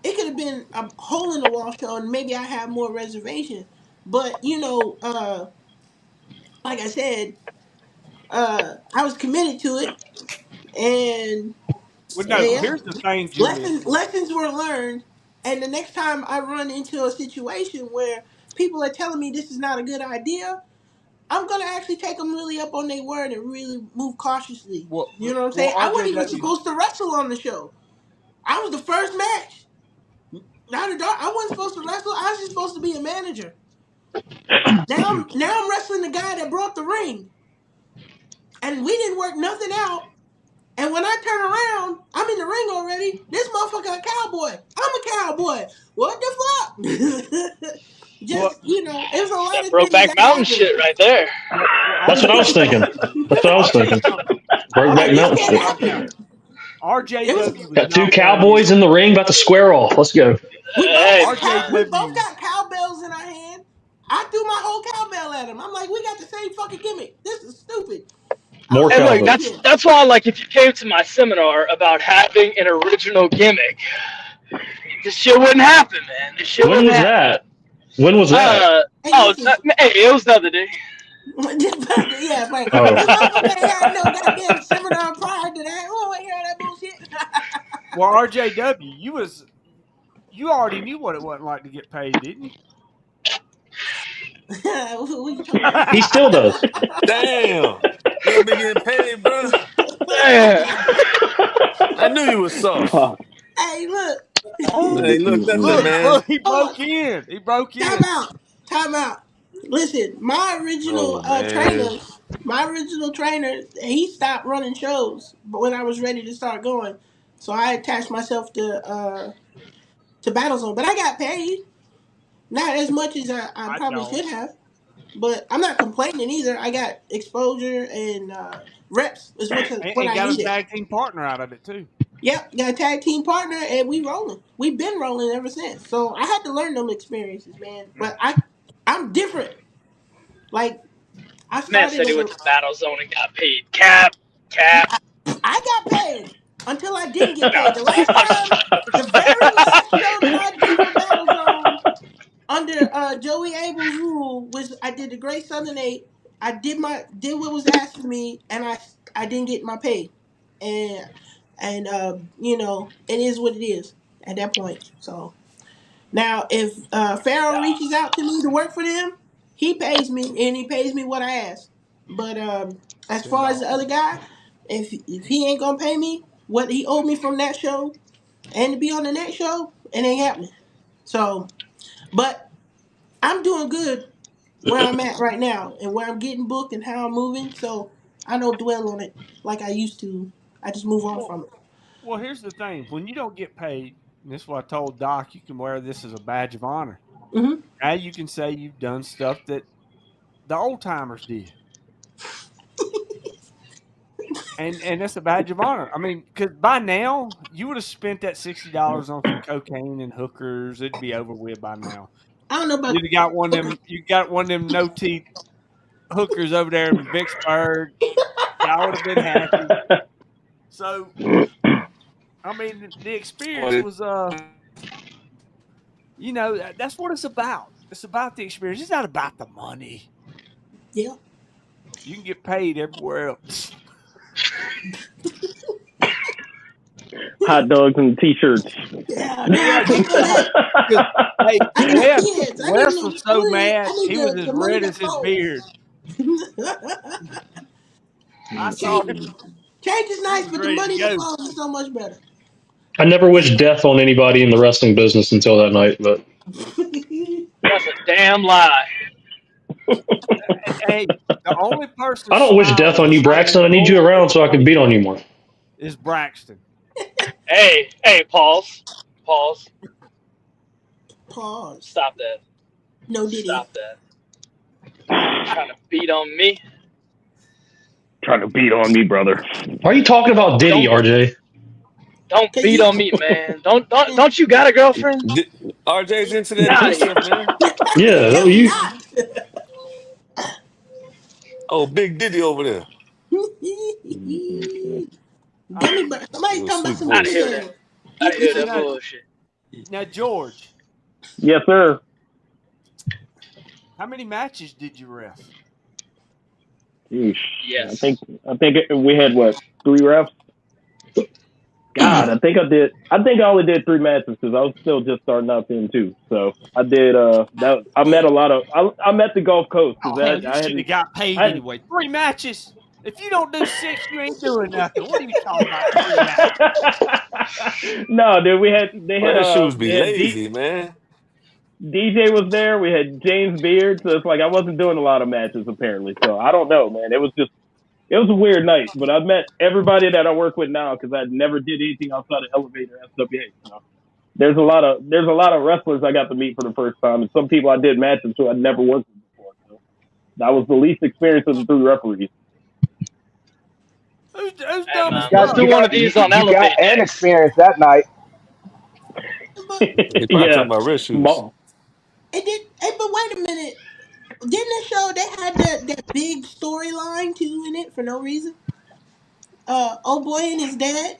It could have been a hole in the wall show, and maybe I have more reservations. But like I said, I was committed to it, and Well, no. yeah, Here's the thing, Jimmy. lessons were learned. And the next time I run into a situation where people are telling me this is not a good idea, I'm gonna actually take them really up on their word and really move cautiously. Well, You know what I'm well, saying? I wasn't even RJW. supposed to wrestle on the show. I was the first match. Not a dark. I wasn't supposed to wrestle. I was just supposed to be a manager. Now I'm wrestling the guy that brought the ring, and we didn't work nothing out. And when I turn around, I'm in the ring already. This motherfucker a cowboy. I'm a cowboy. What the fuck? Well, Just it was a lot That of things Brokeback that Mountain happened. shit right there. That's what I was thinking. That's what I was I'll tell you thinking. something. I'll Brokeback Like, tell you this Mountain something can't shit. right now. happen. It was. RJW was Got two not one of them. cowboys in the ring about to square off. Let's go. Hey, We both RJW. got cowbells in our hand. I threw my whole cowbell at him. I'm like, we got the same fucking gimmick. This is stupid. I More was and like, look, fuck cowbells. this. that's why like if you came to my seminar about having an original gimmick, this shit wouldn't happen, man. This shit When wouldn't was happen. that? When was that? Hey, Oh, listen. hey, it was the other day. Yeah, right. Oh, If motherfucker ain't had no goddamn seminar prior to that, oh, I hear that bullshit. Well, RJW, you already knew what it wasn't like to get paid, didn't you? Who you talking about? he still does. Damn. You don't be getting paid, bro. Man. I knew you was soft. Fuck. Hey, look. Hey, look, listen, man. Look, he Hold on. broke in. He broke Time in. out. Time out. Listen, Oh, man. my original trainer, he stopped running shows, but when I was ready to start going, so I attached myself to Battlezone. But I got paid, not as much as I I probably don't. should have. But I'm not complaining either. I got exposure and reps is what And I got a needed. tag team partner out of it too. Yep, got a tag team partner, and we rolling. We've been rolling ever since. So I had to learn them experiences, man. But I'm different. Like, I Man started said he as went to Battle Zone and got paid. Cap. Cap. I got paid until I didn't get No, paid. The very last show that I did for Battlezone under Joey Abel's rule was I did the Great Southern Eight. I did what was asked of me, and I didn't get my pay, and it is what it is at that point. So now if Pharaoh reaches out to me to work for them, he pays me and he pays me what I ask. But as $10. far as the other guy, if he ain't gonna pay me what he owed me from that show and to be on the next show, it ain't happening. So, but I'm doing good where I'm at right now and where I'm getting booked and how I'm moving. So I don't dwell on it like I used to. I just move on Well, from it. well, here's the thing: when you don't get paid, and this is what I told Doc, you can wear this as a badge of honor. Hmm. Now you can say you've done stuff that the old timers did, and that's a badge of honor. I mean, because by now you would have spent that $60 on some cocaine and hookers. It'd be over with by now. I don't know about You'd have got one of them. You got one of them no teeth hookers over there in Vicksburg. Y'all would have been happy. So I mean, the experience was that's what it's about. It's about the experience. It's not about the money. yeah. You can get paid everywhere else. Hot dogs and t-shirts. Yeah, no, Yeah, I feel that. hey, I got Wes, kids. I need Wes to was so put it. mad I need he was as the money red to as his flow. beard. I saw him. Change is He nice, was but the ready to money to go. flow is so much better. I never wished death on anybody in the wrestling business until that night, but That's a damn lie. Hey, the only person I don't wish death smiling on you, tonight Braxton. I need you more around than so I can beat on you more. is Braxton. Hey, pause. Pause. Pause. Stop that. No diddy. Stop that. Trying to beat on me. Trying to beat on me, brother. Why are you talking about Diddy, Don't RJ? don't Cause beat you. on me, man. Don't you got a girlfriend? RJ's into Get that out D of here. stuff, man. Yeah, No, you. not. Oh, Big Diddy over there. Gummy bear. Somebody Little talking about sweet some Out of gummy voice. here that. bears. Out of Get me here Hey, some. that bullshit. now George, Yes, sir. how many matches did you ref? Yeesh. I Yes. think we had what, 3 refs? God, I think I only did 3 matches because I was still just starting out then too. So I did. That I met a lot of. I met the Gulf Coast because Oh man, you I should have hadn't. got paid I anyway. 3 matches. If you don't do 6, you ain't doing nothing. What are you talking about? 3 matches. No, dude. Well, that shoes be They had lazy, man. DJ was there. We had James Beard. So it's like I wasn't doing a lot of matches apparently. So I don't know, man. It was a weird night. But I met everybody that I work with now because I never did anything outside of Elevator SWA. So there's a lot of wrestlers I got to meet for the first time, and some people I did matches who I'd never worked with before. So that was the least experience of the 3 referees. Who's Hey dumb as man, You let's fuck? do one of these on you got Elevate an next. experience that night. But He probably Yeah. talking about red shoes. Small. it did. Hey, but wait a minute. Didn't it show they had that big storyline too in it for no reason? Oh boy and his dad.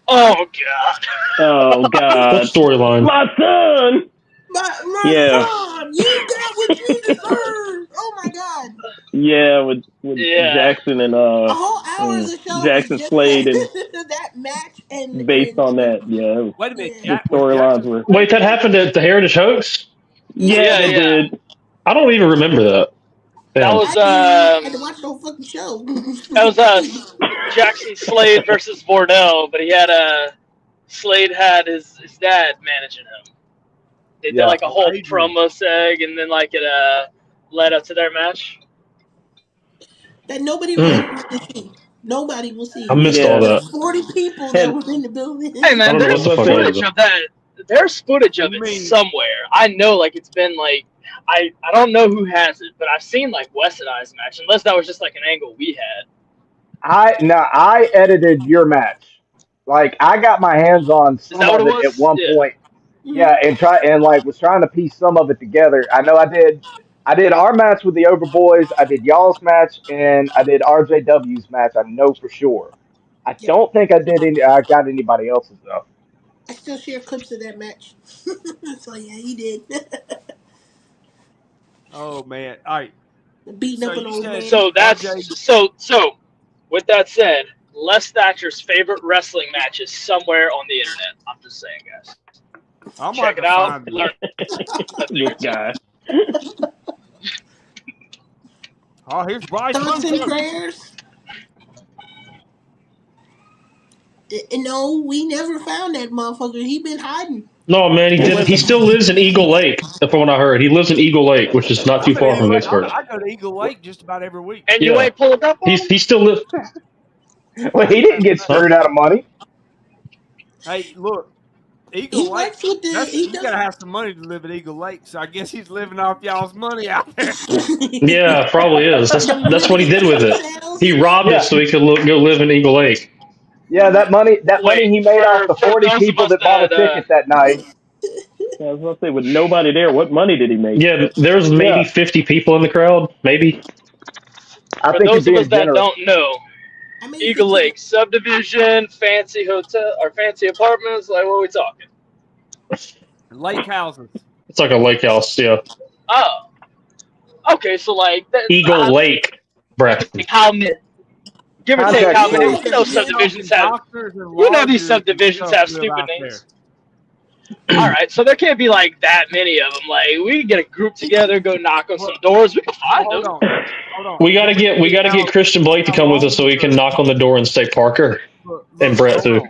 Oh god. Oh What God. storyline? My son. My Yeah. son, you got what you deserve. Oh my god. Yeah, with Yeah. Jackson and A whole hour of the show was Jackson just Slade and that that match based on and that, yeah, Wait a minute, the Was storylines Jackson were. Slade Wait, that in it? happened at the Heritage Hoax? yeah. Yeah, Yeah, they yeah. did. I don't even remember that. That Damn. was I do. I had to watch the whole fucking show. that was Jackson Slade versus Bordeaux, but he had Slade had his dad managing him. They did Yeah. like a Oh, whole Adrian. promo seg, and then like it led up to their match. That nobody Mm, wants to see. Nobody will I see. missed all Yeah, The that. 40 people that had were in the building. Hey I man, don't know what there's the fuck that was footage about. of that. There's footage of You it mean somewhere. I know, like it's been like I don't know who has it, but I've seen like Wes and I's match, unless that was just like an angle we had. I edited your match. Like I got my hands on Is some that what of it it at was? one Yeah. point. Mhm. Yeah, and like was trying to piece some of it together. I know I did our match with the Overboys, I did y'all's match, and I did RJW's match. I know for sure. I Yep. don't think I got anybody else's though. I still share clips of that match. So yeah, he did. oh man. All right. Beating So up an you old said man. So RJ. that's so. With that said, Les Thatcher's favorite wrestling match is somewhere on the internet. I'm just saying, guys. I'm gonna have Check it to out. find it. Learn a thing this or two. guy. Oh, here's Bryce Thoughts and Boomfunk. prayers. No, we never found that motherfucker. He been hiding. No, man, he He didn't. went. He still lives in Eagle Lake. From what I heard, he lives in Eagle Lake, which is not too I'm in far from Eagle Lake. Vicksburg. I go to Eagle Lake just about every week. And you Yeah, ain't pulled up on him? he still lives. Well, I he ain't didn't found get nothing. Huh? screwed out of money. Hey, look, He Eagle Lake. works with the. That's He you does. gotta have some money to live at Eagle Lake. So I guess he's living off y'all's money out there. Yeah, probably is. Them That's what he limited did with ticket it. He sales. robbed it Yeah, so he could go live in Eagle Lake. yeah. That money Wait, he made off the for 40 those of people us that bought a that ticket that night. Yeah, I was gonna say, with nobody there, what money did he make? Yeah, there's maybe Yeah, 50 people in the crowd. Maybe. I for think you're those of us being that generous. don't know, I made Eagle 15. Lake subdivision, fancy hotel or fancy apartments, like what are we talking? Lake houses. It's like a lake house. Yeah, Oh. Okay, so like that Eagle Lake, Braxton. How many? Give or take Context, how many? please. You know, subdivisions have. You know, these subdivisions have stupid names. All right, so there can't be like that many of them. Like we can get a group together, go knock on some doors. We can find them. Hold on. We gotta get Christian Blake to come with us so he can knock on the door and say Parker and Brett too.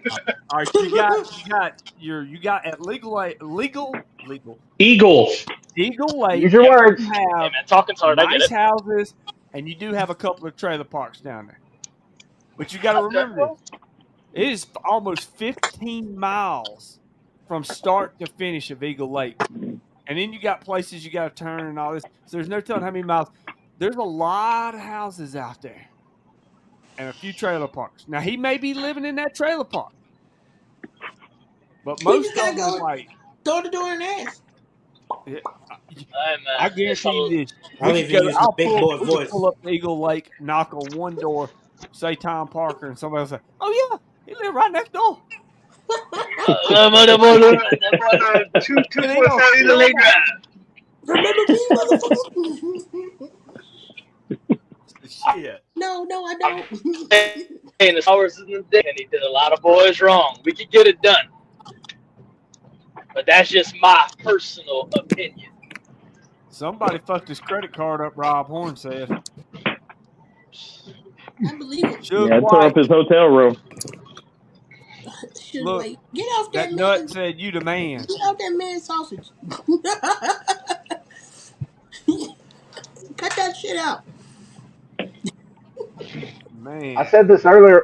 All right, you got at Eagle Eagle. Lake. Use your words. You Hey have man, talking's hard. I get nice it. houses, and you do have a couple of trailer parks down there. But you got to remember this: it is almost 15 miles from start to finish of Eagle Lake, and then you got places you got to turn and all this. So there's no telling how many miles. There's a lot of houses out there, and a few trailer parks. Now he may be living in that trailer park, but most of them go like door to door and ask. I guarantee you this. I don't even use the big boy We voice. could pull up to Eagle Lake, knock on one door, say Tom Parker, and somebody will say, "Oh yeah, he live right next door." Remember me, motherfucker? Shit. No, I don't. In the hours in the day, and he did a lot of boys wrong. We could get it done, but that's just my personal opinion. Somebody fucked his credit card up. Rob Horn said. I believe it. Yeah, tore up his hotel room. Should Look, wait. Get off that that nut man. said, "You the man." Get off that man sausage. Cut that shit out. Man, I said this earlier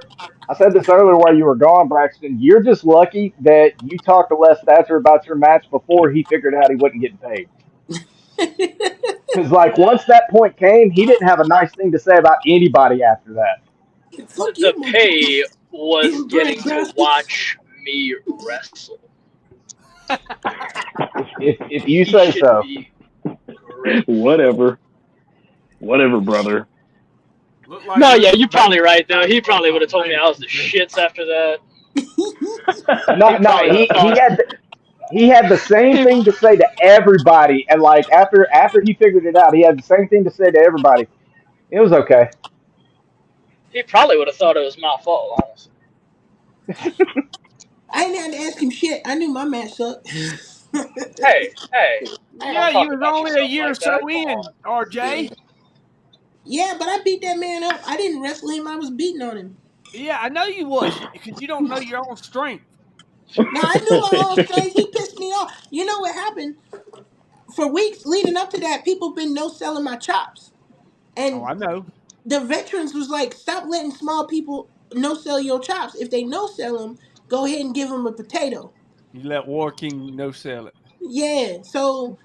while you were gone, Braxton. You're just lucky that you talked to Les Thatcher about your match before he figured out he wasn't getting paid. Because, like, once that point came, he didn't have a nice thing to say about anybody after that. Fuck The you, pay was Inbred getting to bastard. watch me wrestle. If you He say should so. be great. Whatever, brother. look like No, yeah, you're probably right though. He probably would have told me I was the shits after that. He had the same thing to say to everybody, and like after he figured it out, he had the same thing to say to everybody. It was okay. He probably would have thought it was my fault, honestly. I ain't had to ask him shit. I knew my match sucked. Hey, Yeah, talk you was about only a yourself year or like so that. Come in, on. RJ. Yeah, but I beat that man up. I didn't wrestle him. I was beating on him. Yeah, I know you was, because you don't know your own strength. Now I knew my own strength. He pissed me off. You know what happened? For weeks leading up to that, people been no selling my chops, and Oh, I know. the veterans was like, "Stop letting small people no sell your chops. If they no sell them, go ahead and give them a potato." You let War King no sell it. Yeah. So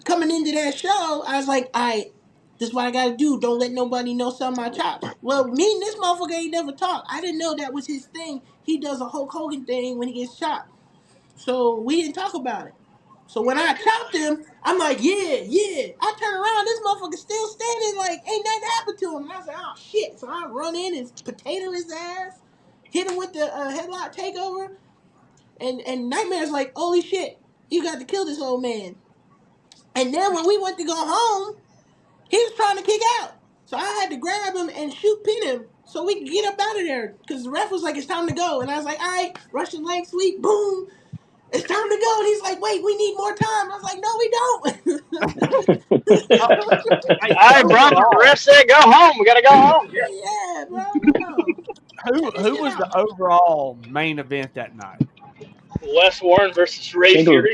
coming into that show, I was like, "All right, this is what I got to do. Don't let nobody no sell my chops." Well, me and this motherfucker ain't never talked. I didn't know that was his thing. He does a Hulk Hogan thing when he gets chopped. So we didn't talk about it. So when I chopped him, I'm like, yeah. I turn around, this motherfucker still standing, like ain't nothing happened to him. And I was like, oh shit. So I run in and potato his ass, hit him with the headlock takeover, and Nightmare's like, holy shit, you got to kill this old man. And then when we went to go home, he was trying to kick out. So I had to grab him and shoot pin him so we could get up out of there. Because the ref was like, it's time to go. And I was like, all right, Russian leg sweep, boom. It's time to go. And he's like, wait, we need more time. I was like, no, we don't. Hey, All right, bro. The ref said go home. We gotta go home. Yeah, bro, no. who was the overall main event that night? Wes Warren versus Ray Think it was-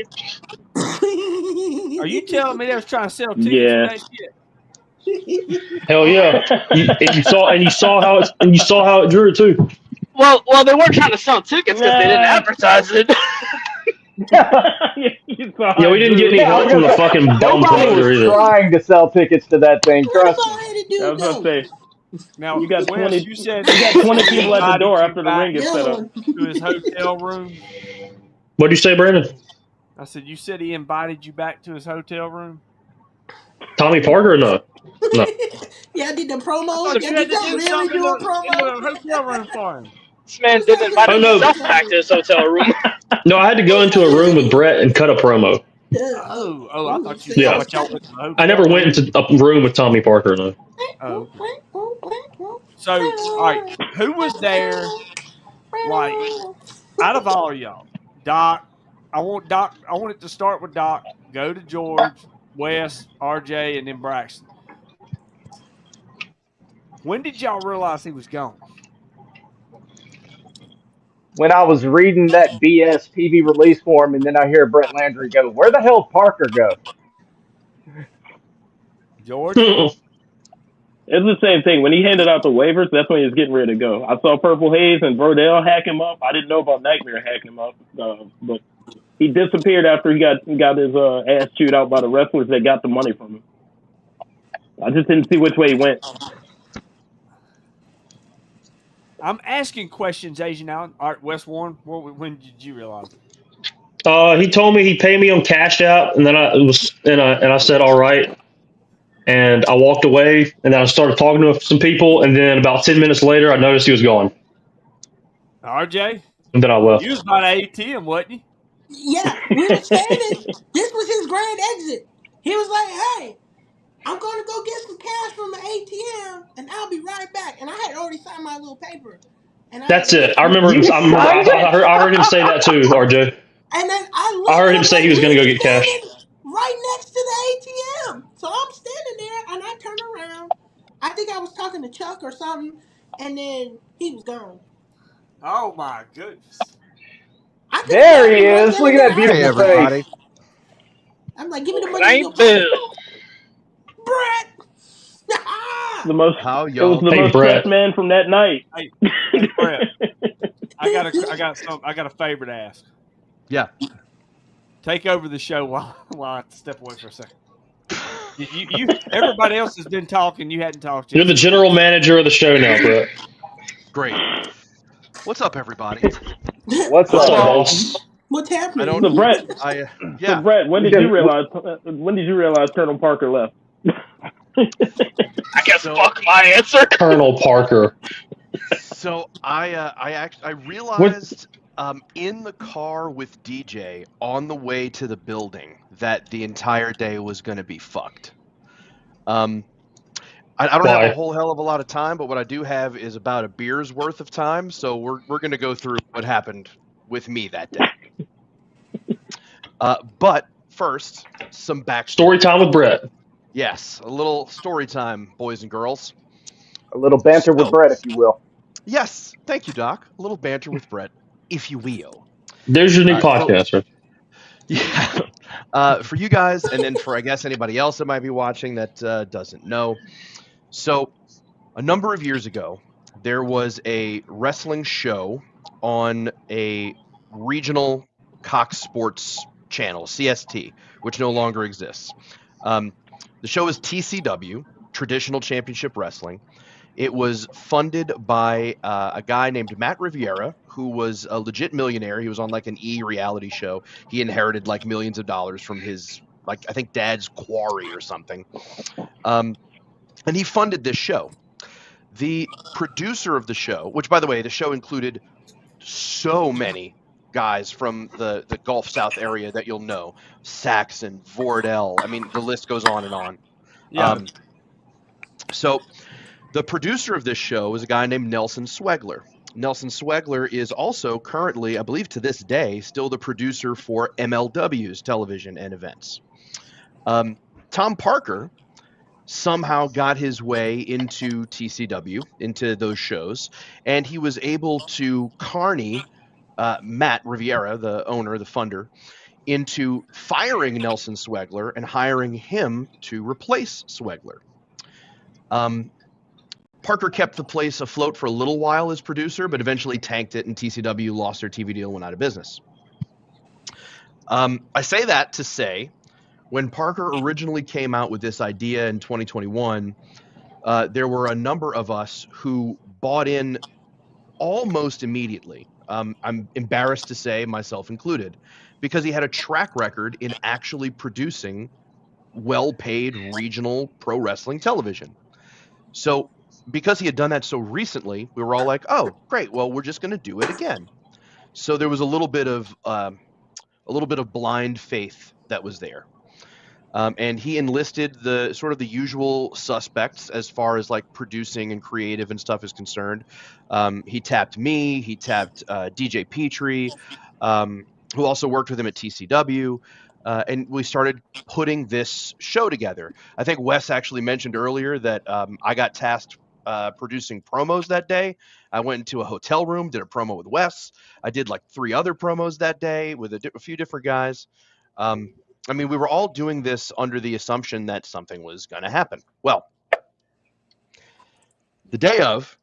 Fury. Are you telling me they was trying to sell tickets Yeah. for that shit? Hell yeah! You saw how it drew too. Well, they weren't trying to sell tickets because they didn't advertise it. Yeah, we didn't get any Yeah, I was help from gonna the say, fucking bum nobody collector was either. trying to sell tickets to that thing. What Trust me. about had to I do was gonna say Now, you got Wes, 20. you said You got 20 he people at the invited door you after the back ring gets set up. to his hotel room. What'd you say, Brandon? I said, you said he invited you back to his hotel room? Tommy Parker or no? No. Yeah, I did the I promos. thought you Yeah, had did to y'all do really something do a in promo? the hotel room for him. This man didn't invite Oh, no. himself back to his hotel room. No, I had to go into a room with Brett and cut a promo. I thought you Yeah. thought y'all went to the hotel I never room. went into a room with Tommy Parker. No. Oh, okay. So, all right, who was there? Like, out of all y'all, Doc. I want it to start with Doc. Go to George, Wes, RJ, and then Braxton. When did y'all realize he was gone? When I was reading that BS TV release form, and then I hear Brett Landry go, "Where the hell Parker go?" George? It's the same thing. When he handed out the waivers, that's when he was getting ready to go. I saw Purple Haze and Verdell hack him up. I didn't know about Nightmare hacking him up, but he disappeared after he got his ass chewed out by the wrestlers that got the money from him. I just didn't see which way he went. I'm asking questions, Asian Allen. All right, Wes Warren, when did you realize it? He told me he'd pay me on Cash App, and then I said all right, and I walked away, and then I started talking to some people, and then about 10 minutes later, I noticed he was gone, RJ? and then I left. You was by the ATM, wasn't you? Yeah, we were standing. This was his grand exit. He was like, "Hey, I'm going to go get some cash from the ATM, and I'll be right back." And I had already signed my little paper. And I That's was it. like, I remember him. You signed it? I heard him say that too, RJ. and then I I look, heard and him I'm say like, he was going to go he's get cash. standing right next to the ATM. So I'm standing there, and I turn around. I think I was talking to Chuck or something, and then he was gone. Oh my goodness. I could have There grabbed he him right is. then Look and at there. that I Hey, was beautiful like, everybody. face. I'm like, give me the money in your St. pocket, Bill. Brett. The most. How It was y'all the Hey, most doing? Brett. stressed man from that night. Hey, Brett. I got a favor to ask. Yeah. Take over the show while I step away for a second. Everybody else has been talking. You hadn't talked You're yet. the general manager of the show now, Brett. Great. What's up, everybody? What's What's up, up, Well, boss? boss? What's I happening? don't. So Brett, I so yeah. Brett, when We did you can. realize? When did you realize Colonel Parker left? I guess So fuck my answer. Colonel Parker. I realized in the car with DJ on the way to the building that the entire day was going to be fucked. I don't have a Why? whole hell of a lot of time, but what I do have is about a beer's worth of time. So we're going to go through what happened with me that day. But first, some backstory. Story time with Brett. Yes, a little story time, boys and girls. A little banter with So, Brett, if you will. yes, thank you, Doc. A little banter with Brett, if you will. There's your new For, podcast, right? yeah, for you guys, and then for I guess anybody else that might be watching that doesn't know. So, a number of years ago, there was a wrestling show on a regional Cox Sports channel, CST, which no longer exists. The show is TCW, Traditional Championship Wrestling. It was funded by a guy named Matt Riviera, who was a legit millionaire. He was on like an reality show. He inherited like millions of dollars from his, like, I think dad's quarry or something. And he funded this show. The producer of the show, which by the way, the show included so many guys from the Gulf South area that you'll know. Saxon, Vordell. I mean, the list goes on and on. Yeah. So the producer of this show is a guy named Nelson Swegler. Nelson Swegler is also currently, I believe to this day, still the producer for MLW's television and events. Tom Parker somehow got his way into TCW, into those shows, and he was able to carny Matt Riviera, the owner, the funder, into firing Nelson Swegler and hiring him to replace Swegler. Parker kept the place afloat for a little while as producer, but eventually tanked it, and TCW lost their TV deal and went out of business. I say that to say, when Parker originally came out with this idea in 2021, there were a number of us who bought in almost immediately. I'm embarrassed to say, myself included, because he had a track record in actually producing well-paid regional pro wrestling television. So because he had done that so recently, we were all like, oh, great, well, we're just going to do it again. So there was a little bit of blind faith that was there. And he enlisted the sort of the usual suspects as far as like producing and creative and stuff is concerned. He tapped me. He tapped DJ Petrie, who also worked with him at TCW. And we started putting this show together. I think Wes actually mentioned earlier that I got tasked producing promos that day. I went into a hotel room, did a promo with Wes. I did like 3 other promos that day with a few different guys. I mean, we were all doing this under the assumption that something was going to happen. Well, the day of,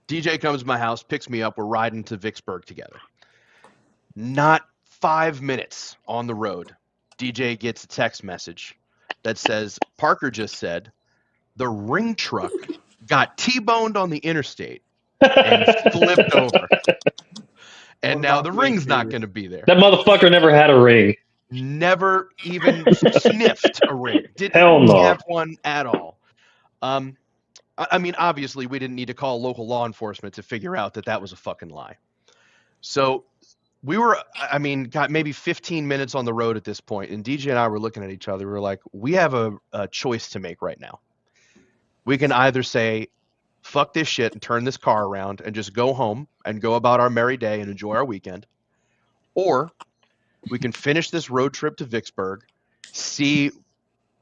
DJ comes to my house, picks me up. We're riding to Vicksburg together. Not 5 minutes on the road, DJ gets a text message that says, Parker just said, the ring truck got T-boned on the interstate and flipped over. And now the ring's not going to be there. That motherfucker never had a ring. Never even sniffed a ring. Hell Didn't no. have one at all. I mean, obviously, we didn't need to call local law enforcement to figure out that that was a fucking lie. So we were, I mean, got maybe 15 minutes on the road at this point, and DJ and I were looking at each other. We were like, we have a choice to make right now. We can either say, fuck this shit and turn this car around and just go home and go about our merry day and enjoy our weekend, or we can finish this road trip to Vicksburg, see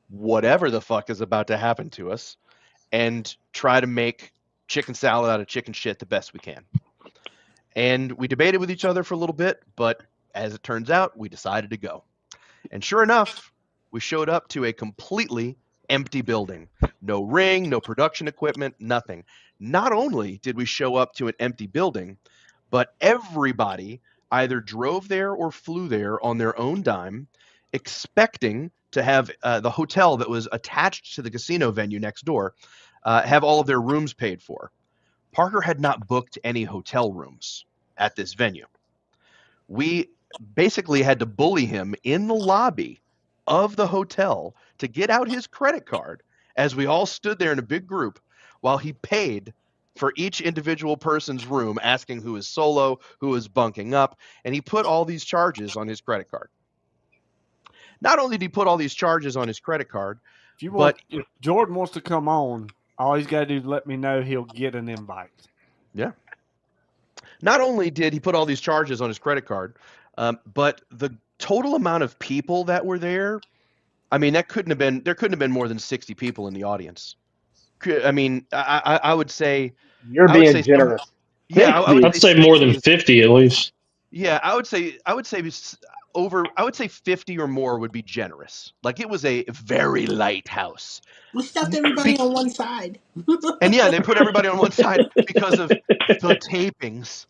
whatever the fuck is about to happen to us, and try to make chicken salad out of chicken shit the best we can. And we debated with each other for a little bit, but as it turns out, we decided to go. And sure enough, we showed up to a completely empty building. No ring, no production equipment, nothing. Not only did we show up to an empty building, but everybody either drove there or flew there on their own dime, expecting to have the hotel that was attached to the casino venue next door have all of their rooms paid for. Parker had not booked any hotel rooms at this venue. We basically had to bully him in the lobby of the hotel to get out his credit card as we all stood there in a big group while he paid for each individual person's room, asking who is solo, who is bunking up, and he put all these charges on his credit card. Not only did he put all these charges on his credit card, if Jordan wants to come on, all he's got to do is let me know. He'll get an invite. Yeah. Not only did he put all these charges on his credit card, but the total amount of people that were there, I mean, there couldn't have been more than 60 people in the audience. I mean, I would say You're being generous. Yeah, I'd say more than 50 at least. Yeah, I would say 50 or more would be generous. Like, it was a very light house. We stuffed everybody on one side. And yeah, they put everybody on one side because of the tapings,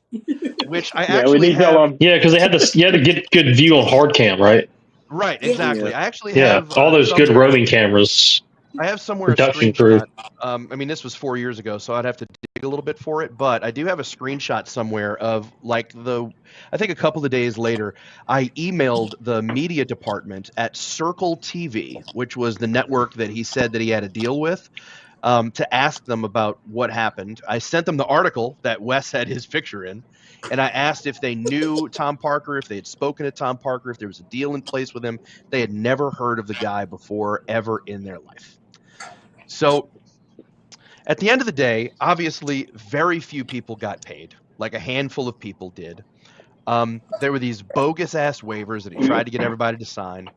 which I actually have. Yeah, because you had to get good view on hard cam, right? Right, exactly. Yeah. I actually have all those good roaming cameras. I have somewhere production crew. I mean, this was 4 years ago, so I'd have to dig a little bit for it. But I do have a screenshot somewhere of like I think a couple of days later, I emailed the media department at Circle TV, which was the network that he said that he had a deal with, to ask them about what happened. I sent them the article that Wes had his picture in, and I asked if they knew Tom Parker, if they had spoken to Tom Parker, if there was a deal in place with him. They had never heard of the guy before, ever in their life. So at the end of the day, obviously, very few people got paid. Like a handful of people did. There were these bogus-ass waivers that he tried to get everybody to sign.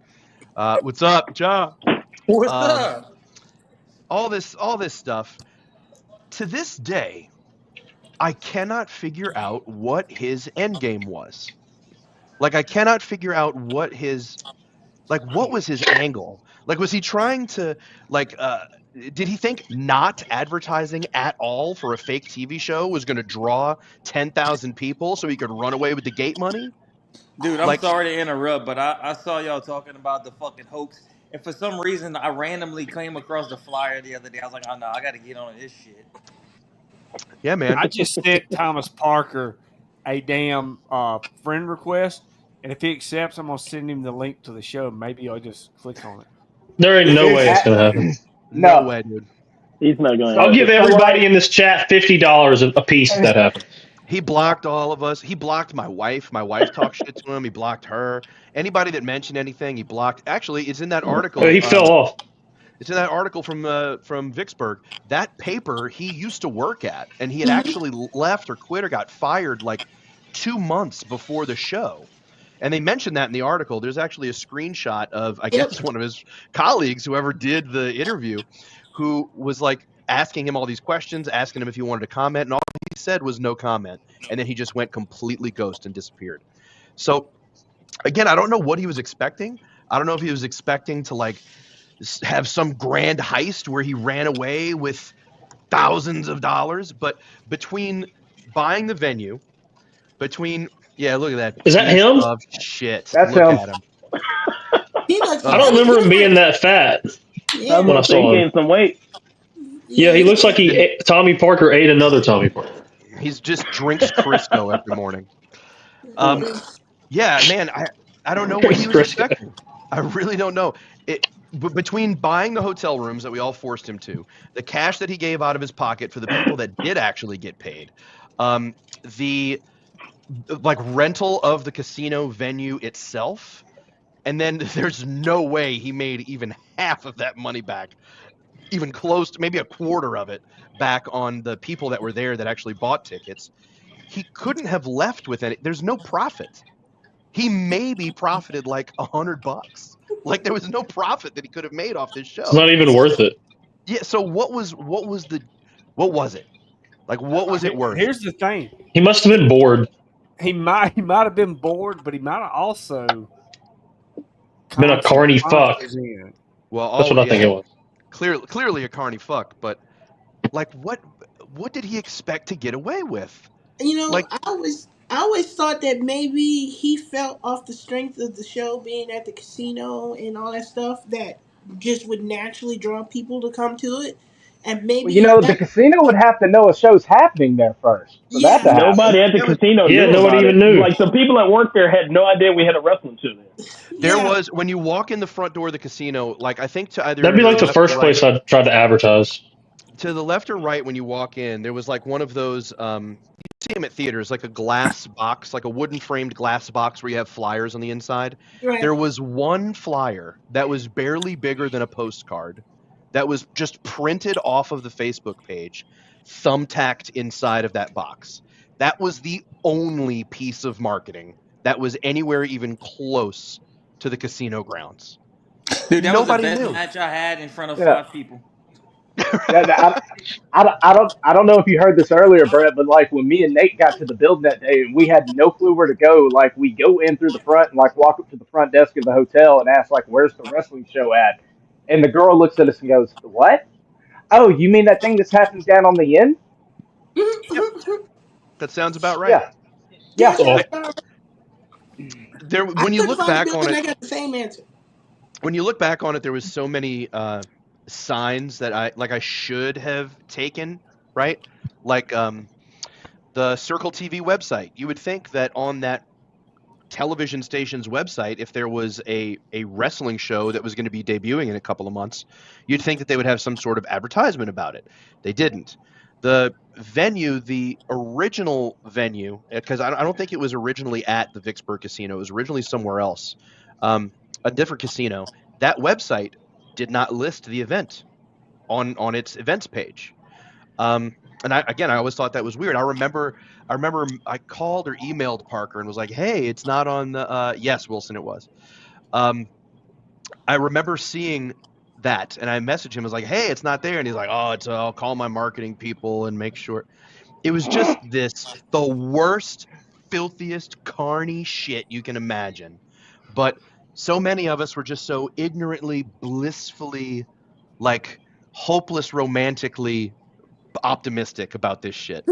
What's up, Ja? What's up? All this stuff. To this day, I cannot figure out what his end game was. Like, I cannot figure out what was his angle? Like, was he trying to, did he think not advertising at all for a fake TV show was going to draw 10,000 people so he could run away with the gate money? Dude, I'm sorry to interrupt, but I saw y'all talking about the fucking hoax, and for some reason, I randomly came across the flyer the other day. I was like, oh no, I got to get on this shit. Yeah, man. I just sent Thomas Parker a damn friend request, and if he accepts, I'm going to send him the link to the show. Maybe I'll just click on it. There ain't no way it's going to happen. No way, dude. He's not going to I'll give everybody in this chat $50 a piece if that happens. He blocked all of us. He blocked my wife. My wife talked shit to him. He blocked her. Anybody that mentioned anything, he blocked. Actually, it's in that article. He fell off. It's in that article from Vicksburg. That paper he used to work at, and he had actually left or quit or got fired like 2 months before the show. And they mentioned that in the article. There's actually a screenshot of, I guess, one of his colleagues, whoever did the interview, who was like asking him all these questions, asking him if he wanted to comment, and all he said was no comment. And then he just went completely ghost and disappeared. So again, I don't know what he was expecting. I don't know if he was expecting to like have some grand heist where he ran away with thousands of dollars, but between buying the venue, yeah, look at that. Is that him? Of shit. That's look him. at him. I don't remember him being that fat Yeah. when I He saw him. gained some weight. Yeah, he looks like Tommy Parker ate another Tommy Parker. He's just drinks Crisco every morning. Yeah, man, I don't know what he was expecting. I really don't know. But between buying the hotel rooms that we all forced him to, the cash that he gave out of his pocket for the people that did actually get paid, the like rental of the casino venue itself, and then there's no way he made even half of that money back, even close to maybe a quarter of it back on the people that were there that actually bought tickets. He couldn't have left with any. There's no profit. He maybe profited like $100. Like there was no profit that he could have made off this show. It's not even worth it. Yeah. So what was it? Like what was it worth? Here's the thing. He must have been bored. He might have been bored, but he might have also been a carny fuck. Well, that's what I think it was. Clearly a carny fuck, but like what did he expect to get away with? You know, like I always thought that maybe he felt off the strength of the show being at the casino and all that stuff that just would naturally draw people to come to it. And maybe the casino would have to know a show's happening there first for that to happen. Nobody at the casino knew. Yeah, nobody even knew. Like the people that worked there had no idea we had a wrestling show there. There was, when you walk in the front door of the casino, like I think to either that'd be like the first place I'd try to advertise. To the left or right when you walk in, there was like one of those. You see them at theaters, like a glass box, like a wooden framed glass box where you have flyers on the inside. Right. There was one flyer that was barely bigger than a postcard. That was just printed off of the Facebook page, thumbtacked inside of that box. That was the only piece of marketing that was anywhere even close to the casino grounds. Dude, that Nobody was the best knew. match I had in front of 5 people. I don't know if you heard this earlier, Brett, but like when me and Nate got to the building that day and we had no clue where to go, like we go in through the front and like walk up to the front desk of the hotel and ask like, "Where's the wrestling show at?" And the girl looks at us and goes, "What? Oh, you mean that thing that's happening down on the end?" Yep. That sounds about right. Yeah. There, when you look back on it, I got the same answer. When you look back on it, there was so many signs that I should have taken, right? Like the Circle TV website. You would think that on that television station's website, if there was a wrestling show that was going to be debuting in a couple of months, you'd think that they would have some sort of advertisement about it. They didn't. The venue, the original venue, because I don't think it was originally at the Vicksburg Casino. It was originally somewhere else, a different casino. That website did not list the event on its events page. And I always thought that was weird. I remember I called or emailed Parker and was like, "Hey, it's not on the." Yes, Wilson, it was. I remember seeing that, and I messaged him. I was like, "Hey, it's not there," and he's like, "Oh, I'll call my marketing people and make sure." It was just the worst, filthiest, carny shit you can imagine. But so many of us were just so ignorantly, blissfully, like hopeless, romantically optimistic about this shit.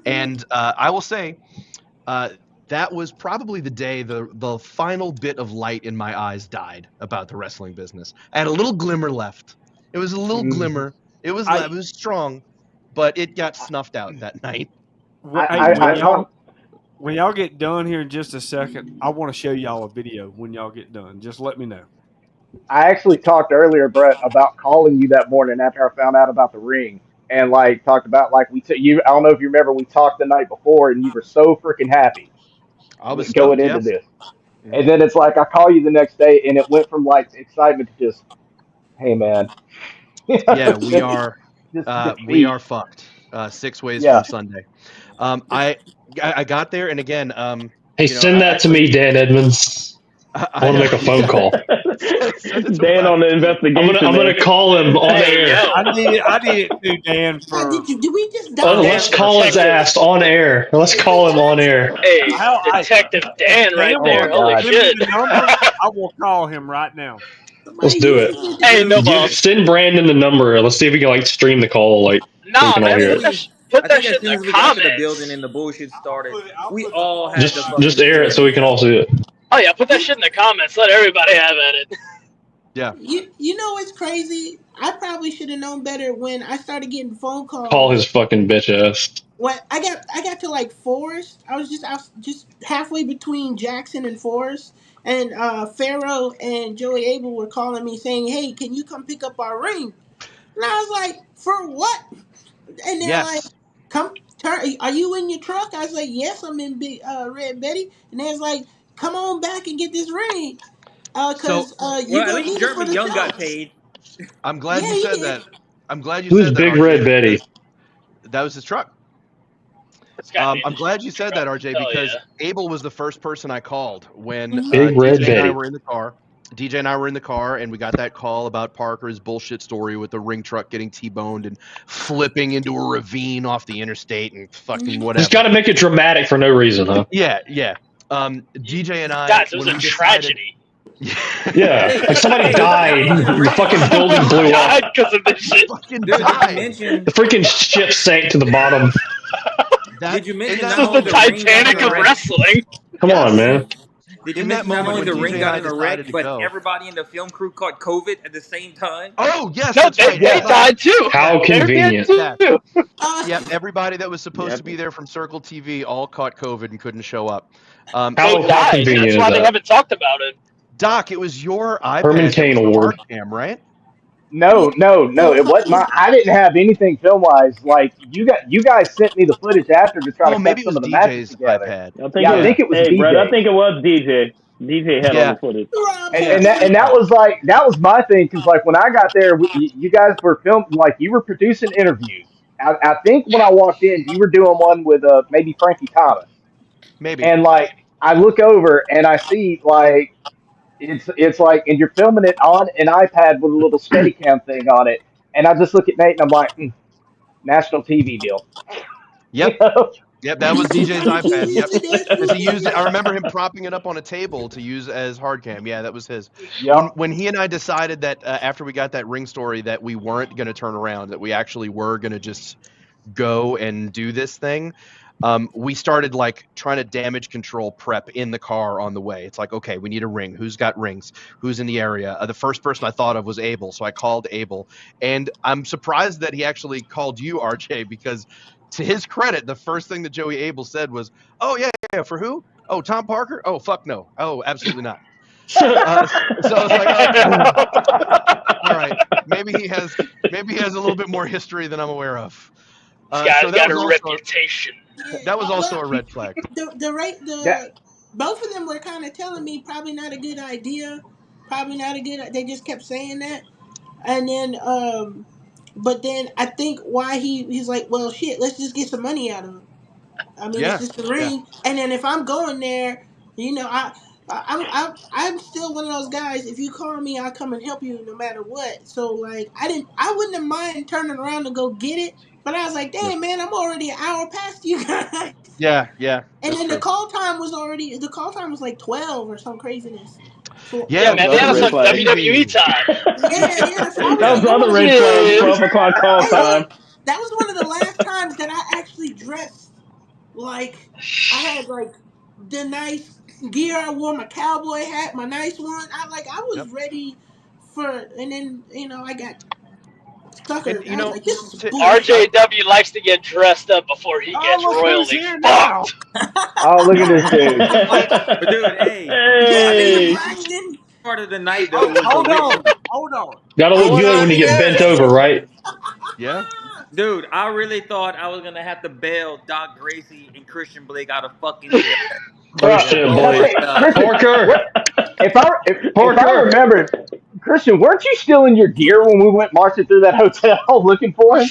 And I will say that was probably the day the final bit of light in my eyes died about the wrestling business. I had a little glimmer left. It was a little glimmer. It was strong, but it got snuffed out that night. When y'all get done here in just a second, I want to show y'all a video when y'all get done. Just let me know. I actually talked earlier, Brett, about calling you that morning after I found out about the ring. and like talked about like you. I don't know if you remember, we talked the night before, and you were so freaking happy I was going stoked. into Yeah. this. Mhm. And then it's like I call you the next day, and it went from like excitement to just, hey man, Yeah, just we defeat. are fucked. 6 ways Yeah, from Sunday. I got there, and again, Hey, send I that to me, Dan Edmonds. I want to make a phone call. send it to Dan on the Wes. investigation. I'm gonna call him on Hey, air. yo. I need it too, Dan. Yeah, For did we just Oh, die? let's Dan's a call his detective. ass on air. Let's Did we call him on die? air. Hey, how Detective if Dan right Dan oh my there. wants to Holy god, send me shit. the number, I will call him right now. Let's Somebody do use it. the Hey, no Give balls. send Brandon the number. Let's see if we can like stream the call, like so we Nah, can I all man. hear think it. we, Put I that think as shit in soon the as we got to the building comments. and the bullshit started, I'll we put the all call had to right Just fucking air it so stream we it. can all see it. Oh yeah, put that You, shit in the comments. Let everybody have at it. Yeah. you know what's crazy? I probably should have known better when I started getting phone Call his calls. fucking bitch ass. When I got to like Forest, I was just halfway between Jackson and Forest, and Pharaoh and Joey Abel were calling me saying, "Hey, can you come pick up our ring?" And I was like, "For what?" And they're like, Yes. "Come, turn. Are you in your truck?" I was like, "Yes, I'm in Big Red Betty." And they was like, "Come on back and get this ring, So cause Well, you at gonna least need it for Jeremy the Young got show." paid. I'm glad Yeah, you he said did. that. I'm glad you Who's said that, Big RJ, Red Betty? because that was his truck. This guy named I'm his glad you said truck. that, RJ, Hell because yeah. Abel was the first person I called when Mhm. Big Red DJ and I Betty. were in the car. DJ and I were in the car, and we got that call about Parker's bullshit story with the ring truck getting T-boned and flipping into a ravine off the interstate and fucking Mhm. Just whatever. got to make it dramatic for no reason, huh? Yeah, yeah. DJ and I, Guys, it was when a we decided, tragedy. Yeah, Hey, like somebody hey, did you died. mention the The ring fucking truck? building blew up. Died because of this shit. fucking Dude, did you died. The mention? freaking ship sank to the bottom. That Did you in mention that This not is the only the moment, ring got in Titanic a of wreck? wrestling. Come on, yes, man. Did you in that mention not moment only when the DJ ring and got I in a wreck, decided to but go. everybody in the film crew caught COVID at the same time? Oh yes, No, that's right. they yeah, Everybody. died too. How They're dead convenient. Yeah, too. Uh, yeah. Everybody that was supposed Yeah. to be there from Circle TV all caught COVID and couldn't show up. So So How Doc, died. That's convenient is why they that? haven't talked about it. Doc, it was your Herman iPad that Cain was the Award. hard cam, right? no, yeah, no, no. no, It wasn't my. I didn't have anything film wise. Like you guys sent me the footage after to try to Oh, maybe cut it some was of the matches DJ's together. iPad. I think Yeah, it I was. Yeah, think it was Hey, Brett, I DJ. think it was DJ. DJ had all yeah, the footage. Rob yeah. had And the. that was like that was my thing because like when I got there, you guys were filming like you were producing interviews. I think when I walked in, you were doing one with maybe Frankie Thomas, Maybe. and like I look over and I see like it's like and you're filming it on an iPad with a little Steadicam thing on it, and I just look at Nate and I'm like, national TV deal, you Yep, know? yep. That was DJ's He iPad. Yep, used the because he national used it. I TV. remember him propping it up on a table to use as hard cam. Yeah, that was his. Yep. When he and I decided that after we got that ring story that we weren't going to turn around, that we actually were going to just go and do this thing. We started like trying to damage control prep in the car on the way. It's like, okay, we need a ring. Who's got rings? Who's in the area? The first person I thought of was Abel, so I called Abel, and I'm surprised that he actually called you, RJ, because to his credit, the first thing that Joey Abel said was, "Oh yeah, yeah, for who? Oh, Tom Parker? Oh fuck no. Oh, absolutely not." So I was like, okay, all right, maybe he has a little bit more history than I'm aware of. This So guy's got a reputation. Yeah, that was also well, a red flag. the rate That the both of them were kind of telling me probably not a good idea, probably not a good. They just kept saying that, and then but then I think why he's like, well, shit, let's just get some money out of him. I mean, it's Yeah, just a yeah, ring, and then if I'm going there, I'm still one of those guys. If you call me, I'll come and help you no matter what. So like, I wouldn't have mind turning around to go get it, but I was like, yeah, damn man, I'm already an hour past you guys. yeah, yeah. And That's then true. the call time was like 12 or some craziness. So Yeah, Yeah, That was man, the they other had us red on flag. WWE crazy. time. yeah. So I was That was like, the I'm other like, red flag. Shit. 12 o'clock call hey time. look, that was one of the last times that I actually dressed like I had like the nice gear. I wore my cowboy hat, my nice one. I Yep. was ready for, and then I got And suckered. you I was know, like, this is to, bullshit. RJW likes to get dressed up before he Oh, gets look who's royally here now! fucked. oh look at this dude. But dude, hey, Yeah, I think the Mr. Hey. funniest Braxton. part of the night though Oh, was the hold witch on, hunt. hold on. Gotta I look was What good gonna when up, you say get this. bent over, Chris? right? yeah, Dude, I really thought I was gonna have to bail Doc Gracie and Christian Blake out of fucking jail. Oh Bro, shit, and I Blake. think Christian, Parker. if I remember, Christian, weren't you still in your gear when we went marching through that hotel looking for him?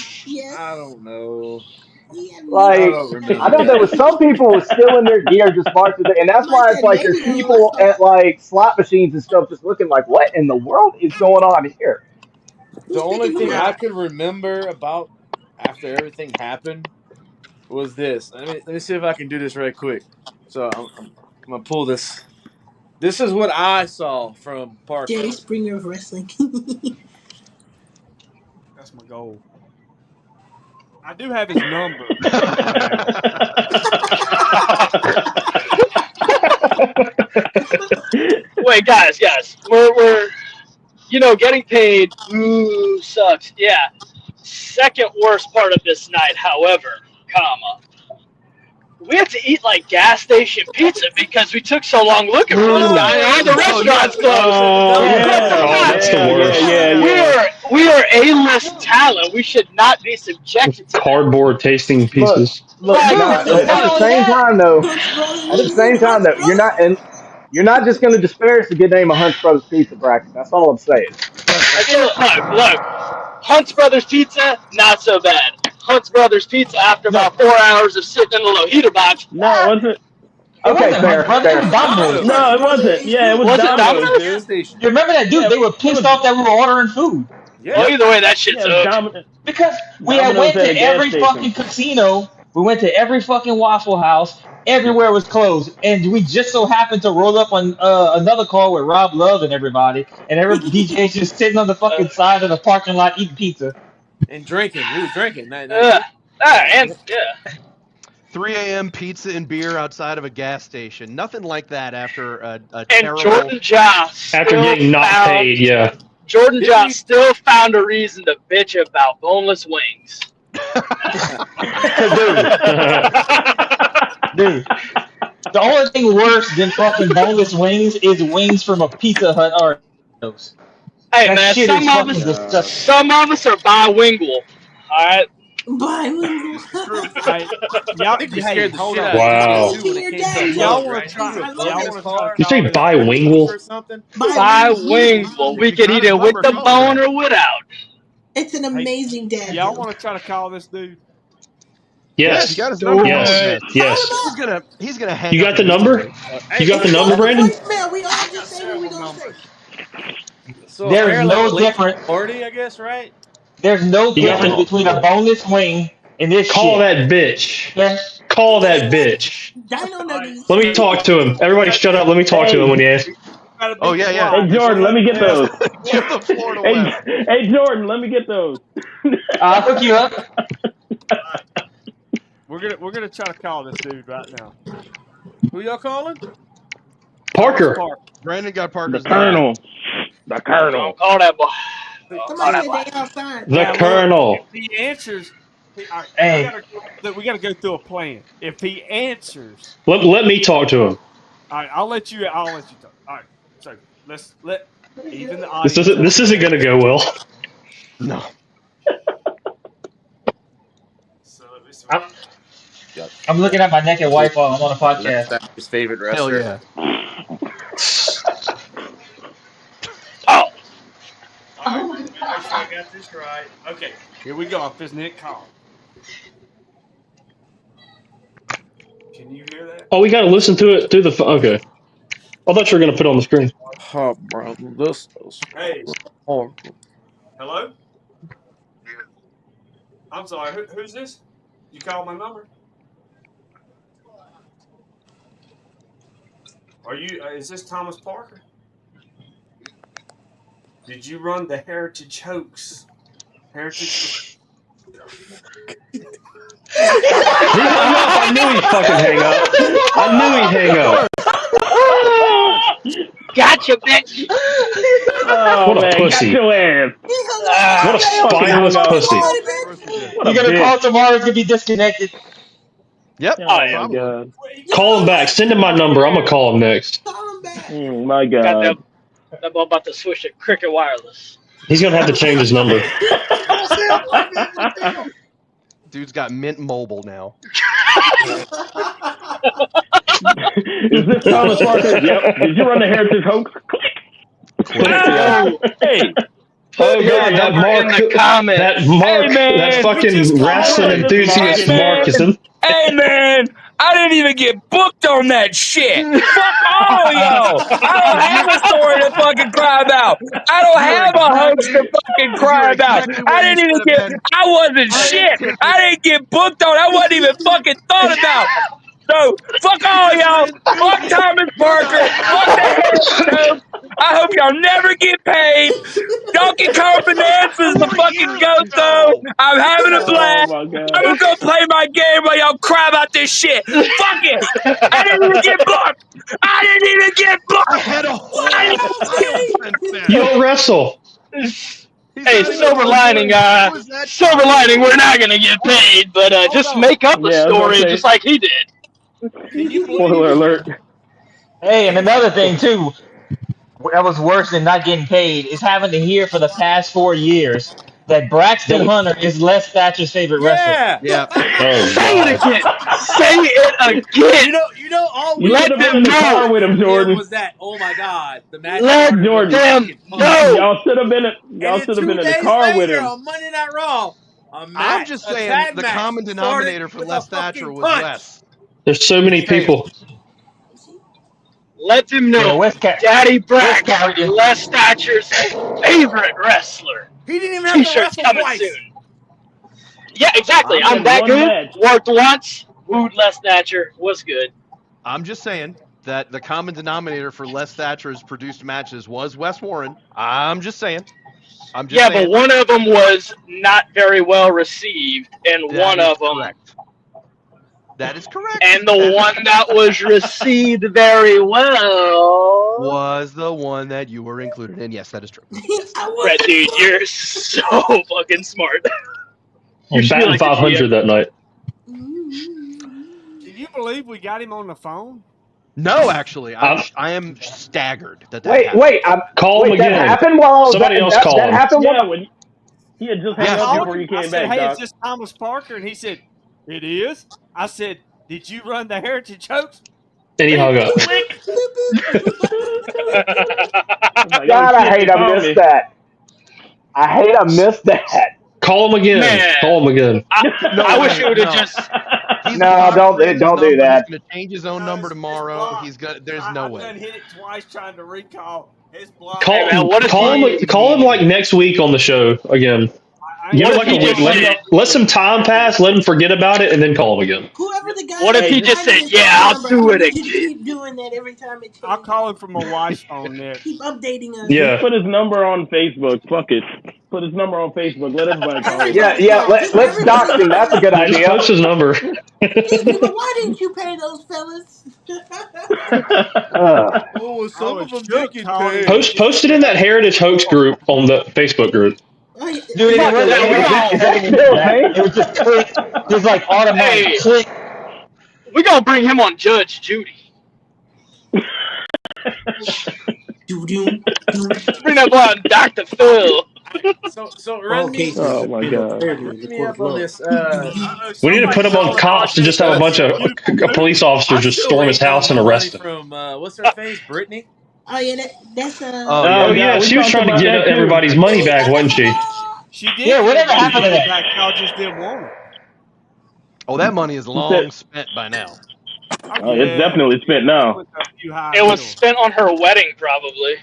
I Yes. don't know. Yeah, I Like, don't I remember. know there was some people who was still in their gear just marching there, and that's Somebody why it's said like there's maybe one of us people saw. at like slot machines and stuff just looking like, what in the world is going on here? The Who's only picking who thing I up? could remember about after everything happened was this. Let me see if I can do this right quick. So I'm gonna pull this. This is what I saw from Jerry Parker. Springer of wrestling. That's my goal. I do have his number written down. Wait, guys, we're getting paid. Ooh, sucks. Yeah. Second worst part of this night, however, comma, we had to eat like gas station pizza because we took so long looking for this guy and all the Oh yeah, restaurants closed. Oh yeah, Oh, that's the worst. We are A-list talent. We should not be subjected to that. Cardboard tasting Look, pieces. look, Like, nah, Dude, at not the only same that, time though, Hunts Brothers. at the We can same eat time Hunts though, Brothers. you're not just going to disparage the good name of Hunt's Brothers Pizza bracket. That's all I'm saying. look, Hunt's Brothers Pizza, not so bad. Hunt's Brothers Pizza, after no, about 4 hours of sitting in a Lojita box, no, it wasn't. it Okay, wasn't Hunt's fair, Brothers. It was fair. Domino's. Domino's. Hunts No, it Brothers wasn't. is Yeah, it was good. was it Domino's, Domino's Domino's? gas dude. station. You remember that dude? Yeah, They were it pissed was. off that we were ordering food Well, Yeah. either way, that shit's Yeah, it was owed. because we had Domino's went at a to gas every station. fucking casino. We went to every fucking Waffle House. Everywhere was closed, and we just so happened to roll up on another call with Rob Love and everybody, and every DJ's just sitting on the Uh, fucking side of the parking lot eating pizza. And drinking. We were drinking. uh, Yeah. and yeah. 3 a.m. pizza and beer outside of a gas station. Nothing like that after a And terrible. Jordan Joss After still getting not found paid, yeah. Jordan Didn't Joss we? still found a reason to bitch about boneless wings. dude, dude, the only thing worse than fucking boneless wings is wings from a Pizza Hut or Domino's. Hey That man, shit is some of fucking us disgusting. some of us are bilingual. Alright? Bilingual. It's true. Hey, I y'all. think we Hey, scared the hold shit on. out of Tito Wow. too when Speaking it your came to a daddy Y'all close, jokes. want right? to try? Didn't we I have to love Y'all get it. in his want to try to car You say call this? with proof bilingual? or something? Bilingual. Bilingual. We Because can his either with number the told me bone that. or without. It's an Hey, amazing dad y'all want joke. to try to call this dude? Yes, you Yes. got his number. Do Fuck Yes. it. yes. Call him Yes. He's up. gonna he's gonna hang You up got the immediately. number? You Hey, got the Leave number, a Brandon? voicemail. We all I got just say what we several gonna say. numbers. so There is apparently I'm no late to the difference. party, I guess, right? There's no You got difference the between a boneless wing and this call shit. that bitch. Okay? Call that Dino bitch. Dino All right. Nuggets. Let me So talk to him. you Everybody got shut up. Let me talk to him when Hey, he asks. you got to Oh be yeah, yeah. hey quiet. Just Jordan, let me let get them. those. Give the floor to Hey, Wes. hey Jordan, let me get those. I'll hook you up. All right. We're gonna try to call this dude right now. Who y'all calling? Thomas Parker. Park. Brandon got The Parker's number. Colonel. The Don't Colonel. call that boy. See, Don't Somebody call see, that said boy. they outside. The now look. If Colonel. he answers, all right, Hey, we gotta go through a plan. If he answers, Let me talk to him. all right, I'll let you. I'll let you talk. All right. So let's let even the This audience isn't this isn't understand. gonna go well. No. So let me see. I'm, I'm looking at my naked wife while I'm on a podcast. That's his favorite Hell wrestler. yeah. Oh, All right, let me make sure I got this right. Okay, here we go. I'm fixing to hit call. Can you hear that? Oh, we gotta listen to it through the okay. I thought you were gonna put it on the screen. Oh, bro, this is Hey, horrible. hello. I'm sorry. Who's this? You called my number. Are you? Is this Thomas Parker? Did you run the Heritage Hoax? Heritage. He hung up. I knew he'd fucking hang up. I knew he'd hang up. gotcha, bitch. Oh What a man, got pussy. your ass. He hung up Ah, What a on Fucking hung spineless up. pussy. somebody, Of bitch. course he did. What a You're gonna bitch. call tomorrow, it's gonna be disconnected. Yep, Oh my Hey, probably. god. Yo, Call him back. Send him my number. I'm gonna call him next. call him back. My got that. god. That boy about to switch to Cricket Wireless. He's gonna have to change his number. Don't say I'm like that. Dude's got Mint Mobile now. Is this Thomas Parker? Yep. Did you run the Heritage Hoax? Oh, Hey, Oh his God, that number in Mark, the comments. hey, that man. fucking wrestling Hey, enthusiast Mark is in. Hey, man. I didn't even get booked on that shit. Fuck all y'all. I don't have a story to fucking cry about. I don't You're have a hoax to fucking cry you're about. exactly I where you didn't even should have get, been. I wasn't Buying shit. tickets. I didn't get booked on. I wasn't even fucking thought about. So, fuck all Just y'all. Fuck enthusiast. Thomas You're the Parker. Fuck the Heritage Hoax. I hope y'all never get paid. Donkey Kong Bonanza is the 4 fucking years goat, though. ago. I'm having a Oh blast. my I'm God. gonna go play my game while y'all cry about this shit. Fuck it. I didn't even get booked. I didn't even get I booked. had a whole I title since then. You'll wrestle. He's Hey, not even silver lining, Who was that silver time? lining, we're not gonna get paid, but just on. make up a Yeah, I was story gonna just say. like he did. Can you Spoiler believe? alert. Hey, and another thing too, that was worse than not getting paid is having to hear for the past 4 years that Braxton That Hunter is Les Thatcher's favorite wrestler. Yeah. Yeah. Oh Say it God. again. Say it again. You know, all You we should Let have been them in the know. car with him, from him Jordan. was that. Oh my God, the match Let started with a Jordan, them fucking punch. know. y'all should have been. And Y'all then should have 2 been in the days car with later him. on Monday Night Raw, I'm just a saying tag the match common started denominator for with a Les Thatcher fucking was punch. Les. There's so I'm many just saying. people. Let them Yeah, know. Daddy West Brax, carried him. Les Thatcher's favorite wrestler. He didn't even have to T-shirts wrestle coming twice. soon. Yeah, exactly. He I'm had that one good. match. Worked once. Wooed Les Thatcher. Was good. I'm just saying that the common denominator for Les Thatcher's produced matches was Wes Warren. I'm just saying. Yeah, but one of them was not very well received, and That one is of them, correct. That is correct. and the one that was received very well. Was the one that you were included in. Yes, that is true. Yes. Red dude, you're so fucking smart. You I'm should be batting like the 500 GM. that night. Can you believe we got him on the phone? No, actually, I'm, I am staggered that Wait, happened. wait, call him wait. That again. happened while I was Somebody else that call him. happened Yeah, while. when he had just I hung Yes, up called before him. you I came said, back, "Hey, is Doc. this Thomas Parker?" And he said, "It is." I said, "Did you run the Heritage Hoax?" And he hung up. Click. I'm like, oh God, I shit, they hate I found missed me. that. I hate I missed that. Call him again. Man, Call him again. I wish it would have just. He's No, blocked don't Brandon's don't do number. He's that. going to change his own No, number it's tomorrow. blocked. He's gonna. There's no I've way. done hit it twice trying to recall. It's blocked. Hey Call man, what if call he? him call him like next week on the show again. I Give ain't What him if like he a week. just said? Let some time pass. Let him forget about it, and then call him again. Whoever the guy What is if he that's just running said, his "Yeah, phone I'll number, I'm do gonna it need you to again"? keep doing that every time it I'll changes. call him from my wife's phone next. Keep updating us. Just Yeah. put his number on Facebook. Fuck it. Put his number on Facebook. Let everybody call him. Yeah, Everybody, yeah. yeah, keep Let's everybody dox him. That's a calling. good Yeah, just idea. post his number. Excuse me, but why didn't you pay those fellas? Uh, Oh, I some was of them did shook get calling him. paid. Post it in that Heritage Hoax group on the Facebook group. Oh, yeah, Dude, it Fuck wasn't, that. it We wasn't, it gon' wasn't even still that. me. It was just click. Just like automatic hey, click. we gonna bring him on Judge Judy. doo-doo, doo. Let's bring that boy on Dr. Phil. So All run me cases Oh are my handled god. fairly in run the me court of up on law. this. We need to Somebody put him on call him cops and just have a bunch of police officers I'm just still storm his waiting on house and my money arrest him. from what's her face, Brittany. Oh yeah, that's Oh Oh Oh yeah. yeah, god, we she was talked trying to about get that too. everybody's money back, wasn't she? She did Yeah, get whatever everybody's happened to money that? back. Y'all just didn't want it. Oh, that money is She said, long spent by now. Oh oh, it's yeah, definitely spent she now. went to a few high It was hills. spent on her wedding, probably.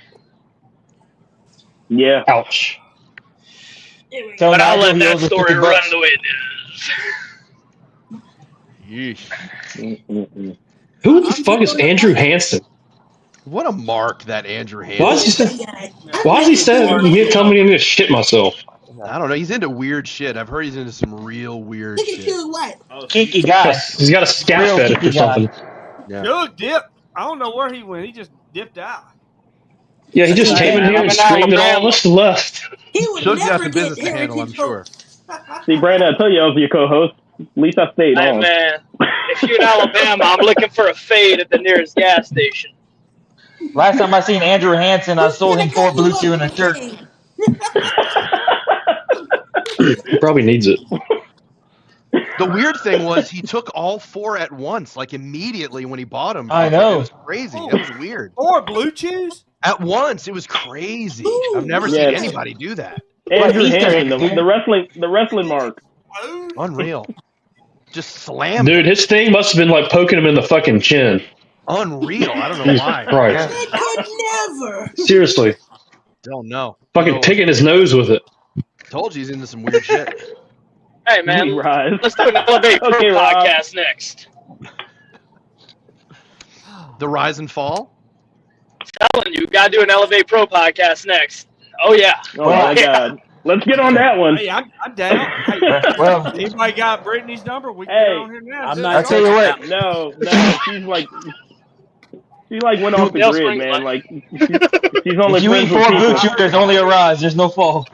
Yeah. Ouch. Tell But I'll Nigel let he that owes us story run $50. the way it is. Yeesh. Mm-mm-mm. Who the Did you fuck is go to Andrew Hansen? What a mark that Andrew Why Who is he Hansen is saying? that guy? Yeah. I've Why is he never seen him saying me around. telling me I'm gonna shit myself? I don't know. He's into weird shit. I've heard he's into some real weird Look at shit. you, what? Oh, so Kinky guy. He's got a scat Real fetish kinky or guy. something. Yeah. Doug dipped. I don't know where he went. He just dipped out. Yeah, he That's just all came right, in man. here I'm and in screamed at all of Alabama. us and left. He would Suge's got never some get business to handle, I'm heritage sure. hoax. See, Brandon, I tell you I was your co-host. At least I stayed Hey, on. man, if you're in Alabama, I'm looking for a fade at the nearest gas station. Last time I seen Andrew Hansen, I Who sold can I him 4 cut you Blue up Chew and with a a shirt. fade? He probably needs it. The weird thing was he took all 4 at once, like immediately when he bought them. I It know. was crazy. It was weird. Or Blue Chews? At once, it was crazy. Ooh, I've never wow. seen Yes. anybody do that. Andrew Easter Hansen, eggs, dude. the wrestling mark. Unreal. Just slammed Dude, it. his thing must have been like poking him in the fucking chin. Unreal. I don't know Jesus why. Christ. I could never. Seriously. Don't know. Fucking picking his nose with it. Told you he's into some weird shit. Hey man, Rise. let's do an Elevate Pro Okay, Rob. podcast next. The rise and fall? Telling you, gotta do an Elevate Pro podcast next. Oh yeah. Oh my God. Let's get on that one. Hey, I'm down. Hey, Well, anybody got Brittany's number? We can Hey, get on here now. I'm Let's not I'll go. tell you what. No, she went off the Dale grid, Springs, man. like- Like she's only If you eat friends 4 with blue people. chews, there's only a rise. There's no fall.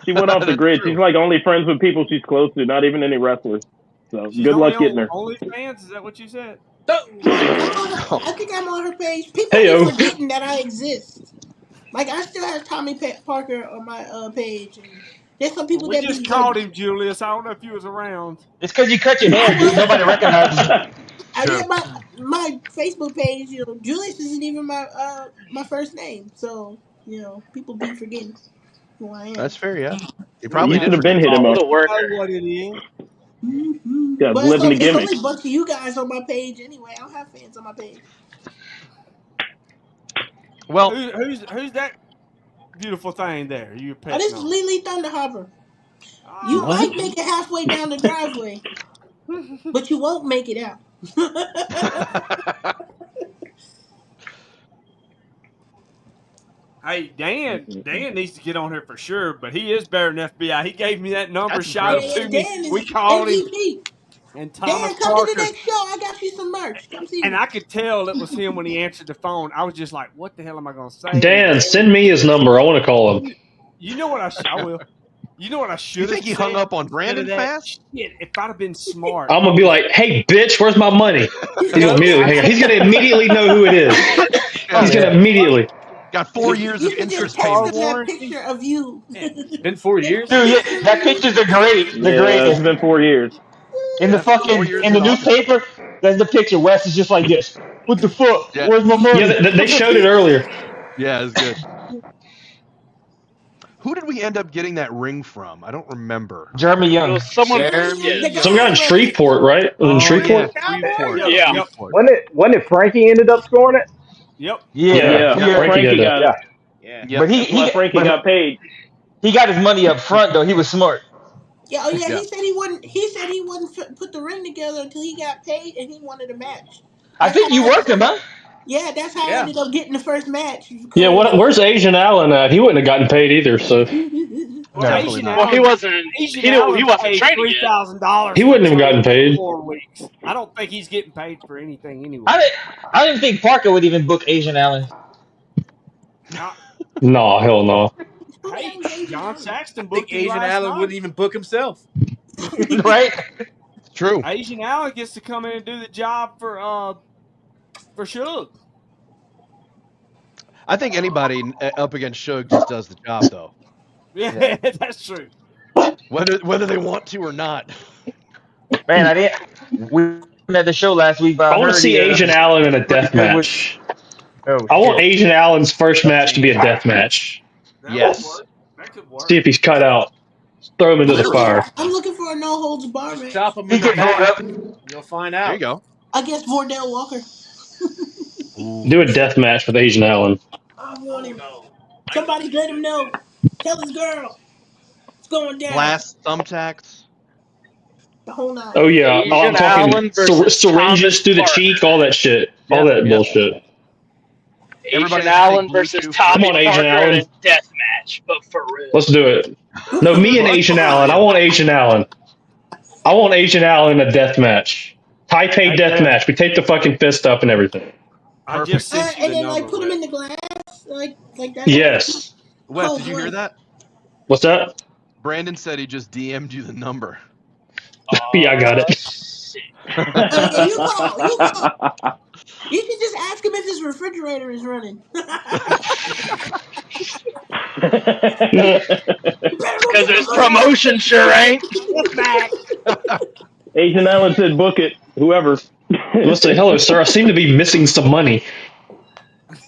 She went off the That's grid. true. She's like only friends with people she's close to, not even any wrestlers. So She's good only luck getting on her. OnlyFans? Is that what you said? I think I'm on her page. People Hey-o. be forgetting that I exist. Like I still have Tommy Parker on my page, and there's some people We that just be called him Julius. I don't know if you was around. It's because you cut your hair, dude. Nobody recognizes you. I Sure. did my Facebook page. You know, Julius isn't even my first name, so you know people be forgetting who I am. That's fair, yeah. You probably You did should have been forget. hit him Oh, up. what a I worker. know what it is. Yeah, But living the it's gimmick. only a bunch of you guys on my page anyway. I don't have fans on my page. Well, Who's that beautiful thing there? You Oh, picking this is on? Lily Thunderhopper. Oh, You might make it halfway down the driveway, but you won't make it out. Hey, Dan needs to get on here for sure, but he is better than FBI. He gave me that number, That's shot it incredible. to Dan me. is We called him, MVP. and Dan, Thomas come to the Parker. next show. I got you some merch. Come see And me. I could tell it was him when he answered the phone. I was just like, what the hell am I going to say? Dan, send me his number. I want to call him. You know what I will. You know what I should you have think he hung said up on instead Brandon of that? fast? Shit, if I'd have been smart. I'm going to be like, hey, bitch, where's my money? He's going to immediately hang up. He's going to immediately know who it is. He's going to immediately. Got 4 years You of should just interest text payments. him that warranty. picture of you. It's been 4 years. Dude, yeah, that pictures are great. The Yeah, it's greatest. been 4 years. In the Yeah, 4 fucking years in the in office. newspaper, there's the picture. Wes is just like this. What the fuck? Yeah. Where's my money? Yeah, they showed it earlier. Yeah, it's good. Who did we end up getting that ring from? I don't remember. Jeremy It Young. was someone. Jeremy Yeah. Some guy in Shreveport, right? Was it in Shreveport? Shreveport. Yeah. Yep. When did Frankie ended up scoring it? Yep. Yeah, Yeah, yeah. Frankie did got that. it. Yeah. Yep. But That's why Frankie but got paid. he got his money up front though. He was smart. Yeah, oh yeah, Yeah. he said he wouldn't. He said he wouldn't put the ring together until he got paid, and he wanted a match. I think you worked him, huh? Yeah, that's how I Yeah. ended up getting the first match. Yeah, where's Asian Allen at? He wouldn't have gotten paid either, so Well, Definitely Asian not. Well, he Allen- wasn't. Asian He Allen wasn't paid training yet. $3,000. He wouldn't have gotten paid. 4 weeks. I don't think he's getting paid for anything anyway. I didn't think Parker would even book Asian Allen. no, hell no. Hey, John Saxton I think booked him Asian last Allen night. wouldn't even book himself. Right? True. Asian Allen gets to come in and do the job for Suge. I think anybody up against Suge just does the job, though. Yeah, that's true. Whether they want to or not. Man, I didn't. We were at the show last week, but I want to see Asian Allen in a death match. Oh, I want shit. Asian Allen's first match to be a death match. That Yes. would work. That could work. See if he's cut out. Throw him into the fire. I'm looking for a no holds bar match Chop him He in the could vote back. up. You'll find There out. you go. against Vordell Walker. Do a death match with Asian Allen. I want him. Somebody let him know. Tell his girl. It's going down. Blast thumbtacks. The whole nine. Oh yeah, I'm Asian talking Allen versus syringes Thomas through the Parker. cheek, all that shit, all that Yep. bullshit. Everybody Asian has to Allen take versus blue Tommy Come on, Asian Parker Allen. in a death match, but for real. Let's do it. No, me and Asian Allen. I want Asian Allen. I want Asian Allen in a death match. Taipei death match. We tape the fucking fist up and everything. I just sent you And the then like number. put him Wes. in the glass, like that. Yes. Wes, Oh, did you boy. hear that? What's that? Brandon said he just DM'd you the number. Yeah, I got it. Okay, you call. You should just ask him if his refrigerator is running. Because his promotion sure ain't. Back. Agent Allen said, "Book it, whoever." Let's say, hello, sir. I seem to be missing some money, as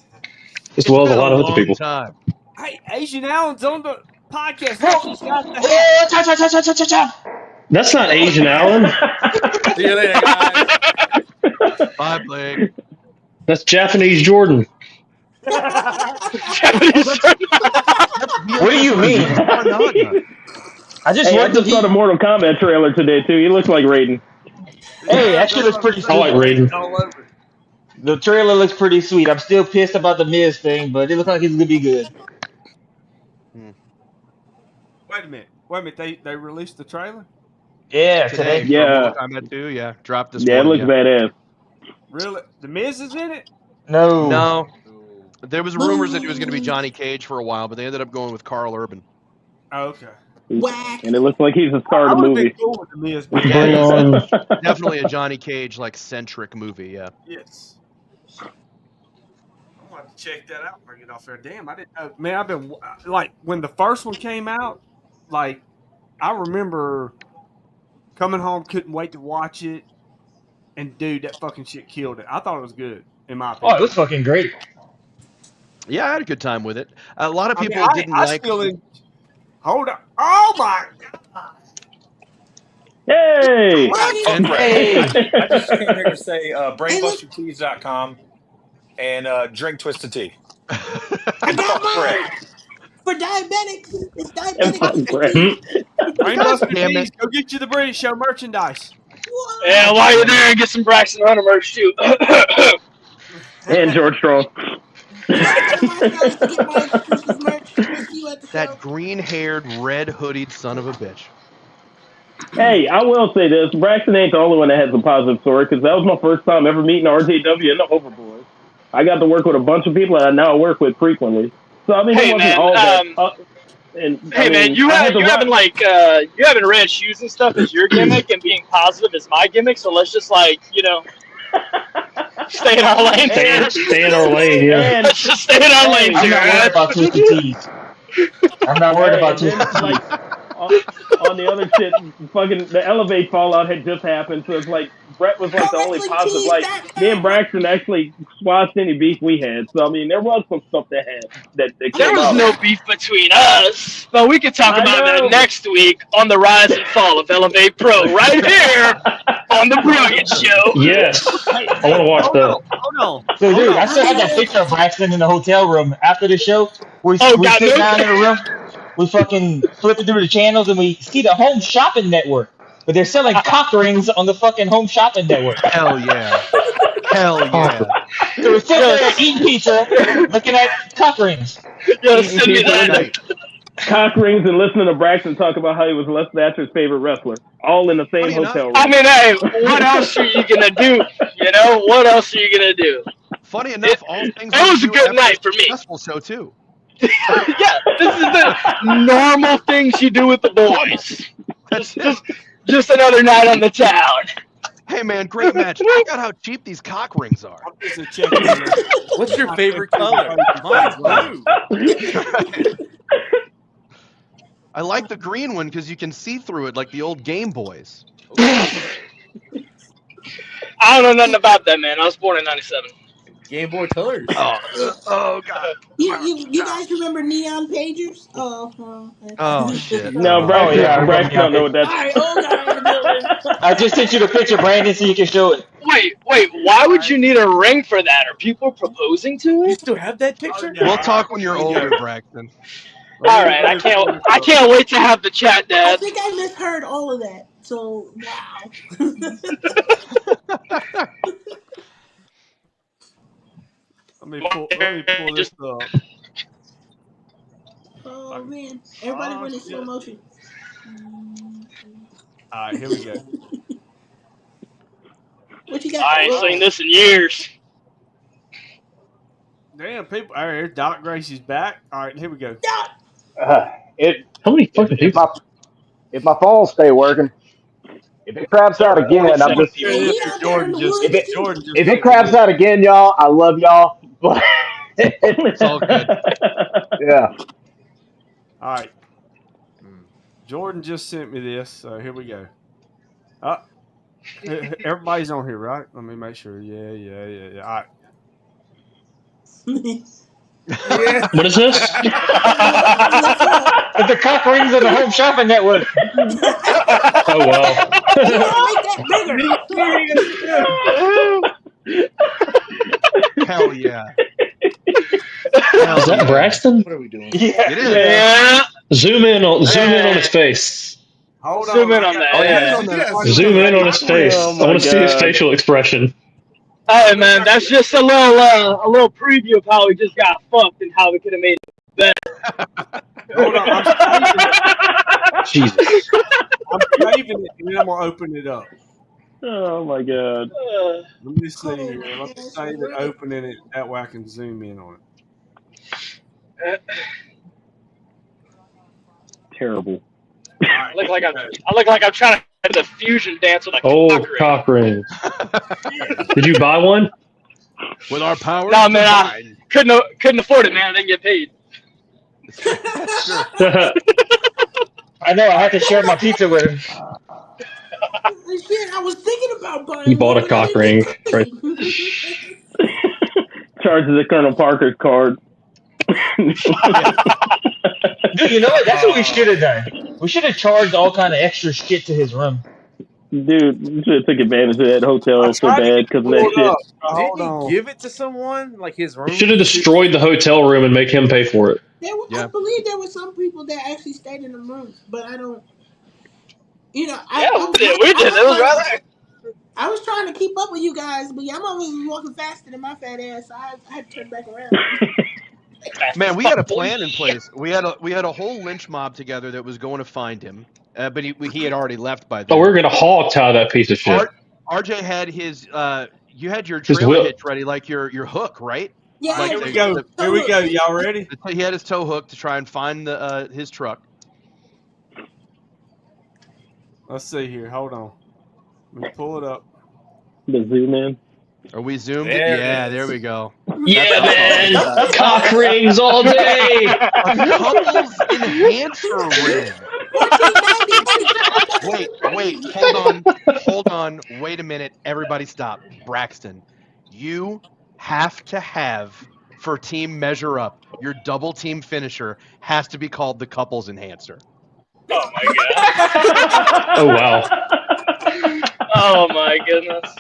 It's well as a been a lot of other long people. time. Hey, Asian Allen's on the podcast. Look, Whoa! he's got the hat. Oh, cha cha cha cha cha cha cha! That's not Asian Allen. See you later, guys. Bye, Blake. That's Japanese Jordan. Japanese. What do you mean? I just Hey, I worked just saw the Mortal Kombat trailer today too. He looks like Raiden. Hey, that shit looks pretty I like sweet. Raiden. All over it. The trailer looks pretty sweet. I'm still pissed about the Miz thing, but it looks like it's gonna be good. Wait a minute. They released the trailer? Yeah, Today today. for Mortal Yeah, Kombat 2, yeah, dropped this yeah, it morning. looks badass. Really? The Miz is in it? No. No, there was rumors that it was going to be Johnny Cage for a while, but they ended up going with Carl Urban. Oh, okay. Whack. And it looks like he's the star I of the would have been movie. cool with the Miz. Bring being in it. on. Definitely a Johnny Cage like centric movie. Yeah. Yes. I'm going to check that out when I get off there. Damn, I didn't know. Man, I've been, like, when the first one came out, like, I remember coming home, couldn't wait to watch it. And, dude, that fucking shit killed it. I thought it was good, in my Oh, opinion. it looks fucking great. Yeah, I had a good time with it. A lot of I mean, people didn't I like. still hold on. Oh, my God. Hey, And Hey. I just came here to say Hey, look, brainbustertees.com and drink Twisted Tea. I And got fuck Greg. mine for diabetics. It's and diabetic fuck Twisted Brett. Tea. Brainbuster damn Tees, it. go get you the British Show merchandise. What? Yeah, while you're there, get some Braxton Hunter merch too. And George Strong. Come to my shows to get my exclusive merch. We'll see you at the show. That green-haired, red-hoodied son of a bitch. Hey, I will say this: Braxton ain't the only one that has a positive story, because that was my first time ever meeting RJW and the Overboys. I got to work with a bunch of people that I now work with frequently. So I mean, Hey, it wasn't man, all that. And Hey I man, mean, you I had to having like you having red shoes and stuff as your gimmick, and being positive is my gimmick. So let's just like stay in our lane. Stay in our lane, yeah. And Let's just stay in our lanes I'm here. not worried Man. about Twisted Teas. I'm not worried about and then Twisted Teas. like on the other shit, fucking the Elevate fallout had just happened, so it's like Brett was like Pro the only Wrestling positive. Tees. Like me and Braxton actually squashed any beef we had. So I mean, there was some stuff that I There came was out. no beef between us, but we can talk I about know. that next week on the rise and fall of Elevate Pro, right here on the Brilliant Show. Yes. Hey, I want to watch hold that. on, hold on. So, Hold dude, I on. still have that picture of Braxton in the hotel room after the show. We Oh, we got sit no. down in a room. We fucking flipping through the channels and we see the Home Shopping Network, but they're selling cock rings on the fucking Home Shopping Network. Hell yeah. Hell yeah. So we sit there Yes. eating pizza, looking at cock rings. Yo, Eating send me pizza that. with the cock rings and listening to Braxton talk about how he was Les Thatcher's favorite wrestler, all in the same Funny enough- hotel room. I mean, hey, what else are you gonna do? What else are you gonna do? Funny enough, all things It was a we do good after night for a me. successful show too. Yeah, this is the normal things you do with the boys. Just another night on the town. Hey man, great match. Check out how cheap these cock rings are. I'm just checking. What's your favorite color? Mine's blue. I like the green one because you can see through it like the old Game Boys. I don't know nothing about that, man. I was born in '97. Game Boy Colors. Oh god. You guys remember neon pagers? Oh shit. No, Oh. Braxton, yeah, I remember Braxton don't know what All that's. right, old guy in the building. I just sent you the picture, Brandon, so you can show it. Wait, why would you need a ring for that? Are people proposing to You it? still have that picture? yeah. We'll talk when you're older, Braxton. All right, I can't wait to have the chat, I Dad. think I misheard all of that. So wow. Let me pull this up. Oh man, everybody went in slow motion. All right, here we go. What you got? I ain't seen this in years. Damn, people. All right, Doc Gracie's back. All right, here we go. It How many fucking if people? if my phone stay working, if it craps out again, I'm just Yeah, he out there in the woods if it too. if it craps out again, y'all, I love y'all. But It's all good. yeah, All right. Jordan just sent me this, so here we go. Uh, everybody's on here, right? Let me make sure. Yeah. All right. Yeah. What is this? What's up? It's the cock rings of the Home Shopping Network. Oh wow. You gotta make that bigger. Me serious too. Hell yeah. Is that Braxton? What are we doing? Yeah. It is. Yeah. Zoom in on his face. Hold Zoom on. in I on got- that. Oh, yeah, Yeah. he's on the. Yeah, Zoom in on his face. Oh I my want to see his God. facial expression. Hey man, that's just a little preview of how we just got fucked and how we could have made it better. Hold on. I'm saving it. Jesus. I'm saving it, and then I'm gonna open it up. Oh my God. Let me see Oh, here. Let me that's save it, right. opening it. That way I can zoom in on it. Terrible. I look like I'm trying to do the fusion dance with a Oh, cock ring. cock rings. Did you buy one? With our powers No man, I combined. couldn't afford it, man. I didn't get paid. That's true. I know. I had to share my pizza with him. Shit, I was thinking about He buying bought one, a but I cock didn't ring. get Right. paid. Charges at Colonel Parker's card. Dude, you know what? That's what we should have done. We should have charged all kind of extra shit to his room. Dude, you should have took advantage of that I hotel so tried to bad get because it of that pulled shit. up. Hold Didn't on. he give it to someone? Like his room? Should have destroyed the hotel room and make him pay for it. I Yeah. believe there were some people that actually stayed in the rooms, but I don't. You know, Yeah, we did. It was right there. I was trying to keep up with you guys, but y'all always was walking faster than my fat ass, so I had to turn back around. Man, we had a plan in place. We had a whole lynch mob together that was going to find him, but he had already left by Oh, then. we're gonna hog tie that piece of shit. RJ had his. You had your His trailer whip. hitch ready, like your hook, right? Yeah, Like Here we go. Here we go. Y'all ready? He had his tow hook to try and find his truck. Let's see here. Hold on. Let me pull it up. The zoom in. Are we zoomed? There it Yeah, is. there we go. Yeah, That's man. Cock rings all day. A couples enhancer ring. Wait, hold on. Wait a minute. Everybody stop. Braxton, you have to have, for Team Measure Up, your double team finisher has to be called the couples enhancer. Oh my god. Oh wow. Oh my goodness.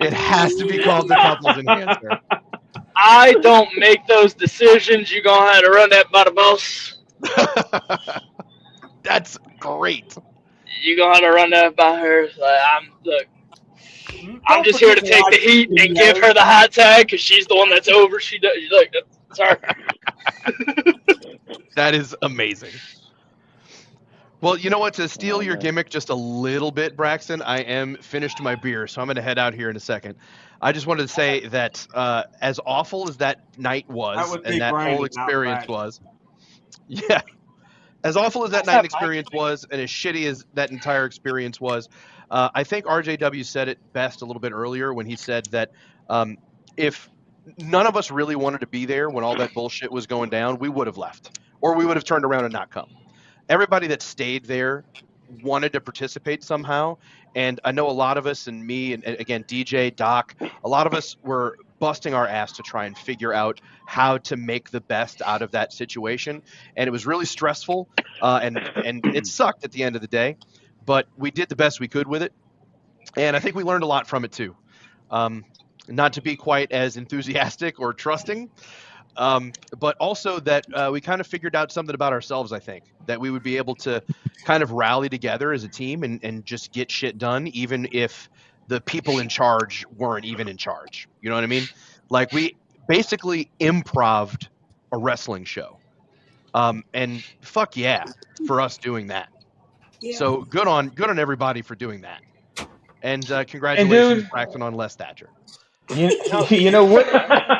It has to be called the couples enhancer. I don't make those decisions. You gonna have to run that by the boss. That's great. You gonna have to run that by her. I'm just here to take the heat and give her the hot tag because she's the one that's over. She does. Look, that's her. That is amazing. Well, you know what? To steal your gimmick just a little bit, Braxton, I am finished my beer, so I'm going to head out here in a second. I just wanted to say that as awful as that night was and that whole experience was, yeah, as awful as that night experience was and as shitty as that entire experience was, I think RJW said it best a little bit earlier when he said that if none of us really wanted to be there when all that bullshit was going down, we would have left or we would have turned around and not come. Everybody that stayed there wanted to participate somehow. And I know a lot of us, and me, and again, DJ, Doc, a lot of us were busting our ass to try and figure out how to make the best out of that situation. And it was really stressful, and it sucked at the end of the day. But we did the best we could with it. And I think we learned a lot from it, too. Not to be quite as enthusiastic or trusting, but also that we kind of figured out something about ourselves, I think, that we would be able to kind of rally together as a team and just get shit done, even if the people in charge weren't even in charge. You know what I mean? Like, we basically improv'd a wrestling show. And fuck yeah, for us doing that. Yeah. So good on everybody for doing that. And congratulations, dude, Braxton, on less Thatcher. You know what?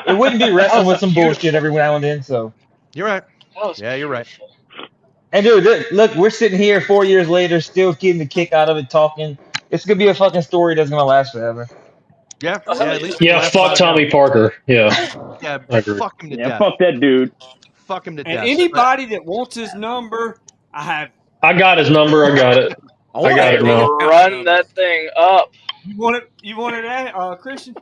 It wouldn't be wrestling with some bullshit every now and then. So You're right. That was Yeah, you're right. beautiful. and dude, look, we're sitting here 4 years later, still getting the kick out of it, talking. It's gonna be a fucking story that's gonna last forever. Yeah, Oh, at least we Yeah, laughed fuck about it Tommy now. Parker. Yeah, Yeah, I agree. fuck him to Yeah, death. fuck that dude. Fuck him to And death. anybody that wants his number, I have I got his number. I got it. I got it now. Run that thing up. You want it? You want it, Christian?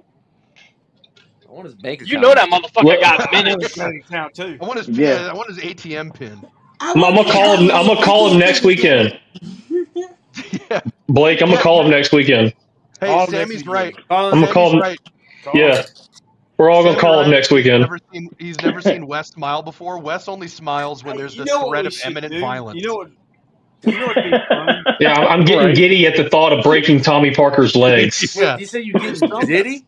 I want his bank account. You know that motherfucker Look- got I want his minutes. bank account too. I want his Yeah. I want his ATM pin. I'm gonna call him. I'm gonna call him next weekend. Yeah. Blake, I'm gonna call him next weekend. Hey, Call him Sammy's next right. weekend. Call him I'm gonna call Sammy's him. right. Yeah, we're all gonna Sammy call him Ryan, next weekend. He's never seen Wes smile before. Wes only smiles when Hey, there's you the know what threat we of should imminent do? violence. You know what? You know what'd be funny? Yeah, I'm getting Right. giddy at the thought of breaking Tommy Parker's legs. Yeah. Wait, you say you getting Diddy?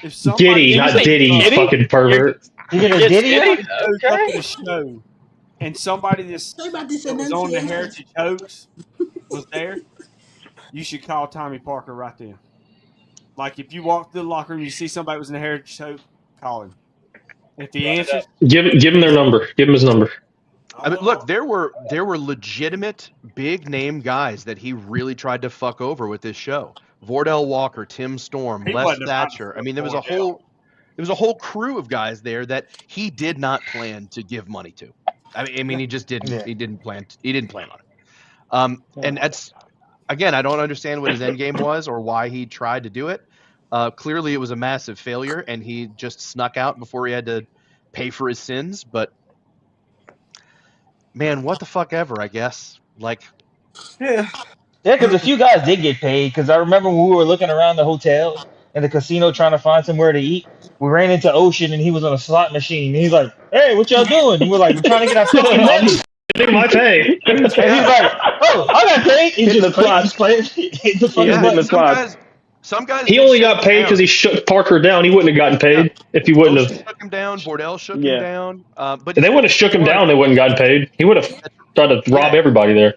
If somebody Giddy, Did you not say Diddy, you giddy? fucking pervert. You gonna Get diddy Diddy? him? goes up to Okay. the show and somebody Sorry about this that was on the enunciation. Heritage Hoax was there, you should call Tommy Parker right then. Like if you walk through the locker room, you see somebody was in the Heritage Hoax, call him. If he answers, Give him their number. Give him his number. I mean, look, there were legitimate big name guys that he really tried to fuck over with this show. Vordell Walker, Tim Storm, He Les wasn't about to Thatcher. I fuck mean, there was a whole crew of guys there that he did not plan to give money to. I mean, he just didn't. Yeah. He didn't plan on it. And that's again, I don't understand what his end game was or why he tried to do it. Clearly, it was a massive failure, and he just snuck out before he had to pay for his sins. But man, what the fuck ever, I guess. Like, Yeah. Yeah, because a few guys did get paid. Because I remember when we were looking around the hotels and the casino trying to find somewhere to eat, we ran into Ocean and he was on a slot machine. And he's like, "Hey, what y'all doing?" And we're like, "We're trying to get our fucking I'm money." just getting my pay. And he's like, "Oh, I got paid." He Hit just the clock. played hit the fucking Yeah, button. the clock. some guys. He did only shut got him paid down. because he shook Parker down. He wouldn't have gotten paid if he wouldn't Ocean have. shook him down. Bordell shook him Yeah. down. But If they wouldn't have shook him down, they wouldn't have gotten paid. He would have tried to rob everybody there.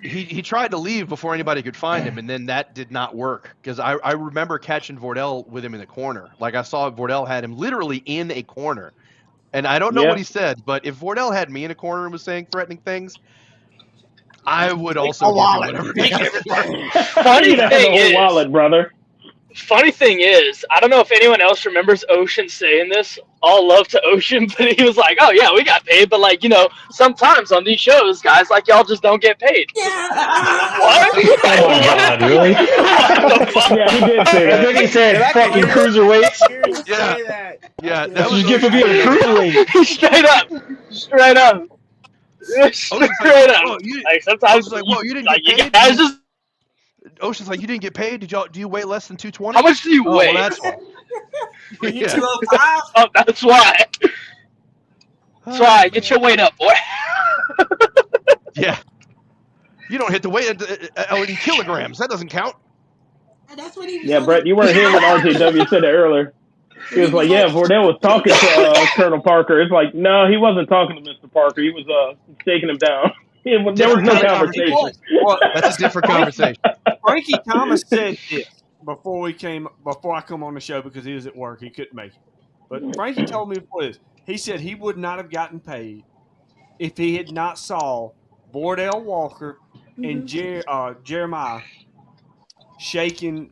he tried to leave before anybody could find him, and then that did not work because I remember catching Vordell with him in the corner. Like I saw Vordell had him literally in a corner, and I don't know Yeah. what he said, but if Vordell had me in a corner and was saying threatening things, I would also give him whatever. Funny You have the thing whole is, wallet, brother. funny thing is, I don't know if anyone else remembers Ocean saying this. All love to Ocean, but he was like, "Oh yeah, we got paid, but like sometimes on these shows, guys like y'all just don't get paid." Yeah. What? Oh my god, really? What the fuck? Yeah, he did say And then that. he said, "Fucking cruiserweights." Yeah. Say that. Yeah, that That's was what you get for being a cruiserweight. Straight up. Straight up. Well, you, Like sometimes Ocean's like, "Whoa, you didn't like, get you paid?" guys just Ocean's like, "You didn't get paid? Do you weigh less than 220?" how much do you Oh, weigh? well, that's why. are you Yeah. 205? Oh, that's why. That's why. Get your weight up, boy. Yeah. You don't hit the weight in kilograms. That doesn't count. That's what he was Yeah, on Brett, you weren't here when RJW said it earlier. He was like, "Yeah, Vordell was talking to Colonel Parker." It's like, no, he wasn't talking to Mr. Parker. He was shaking him down. There was no conversation. Well, That's a different conversation. Frankie Thomas said this before I come on the show because he was at work. He couldn't make it. But Frankie told me before this. He said he would not have gotten paid if he had not saw Vordell Walker and Jeremiah shaking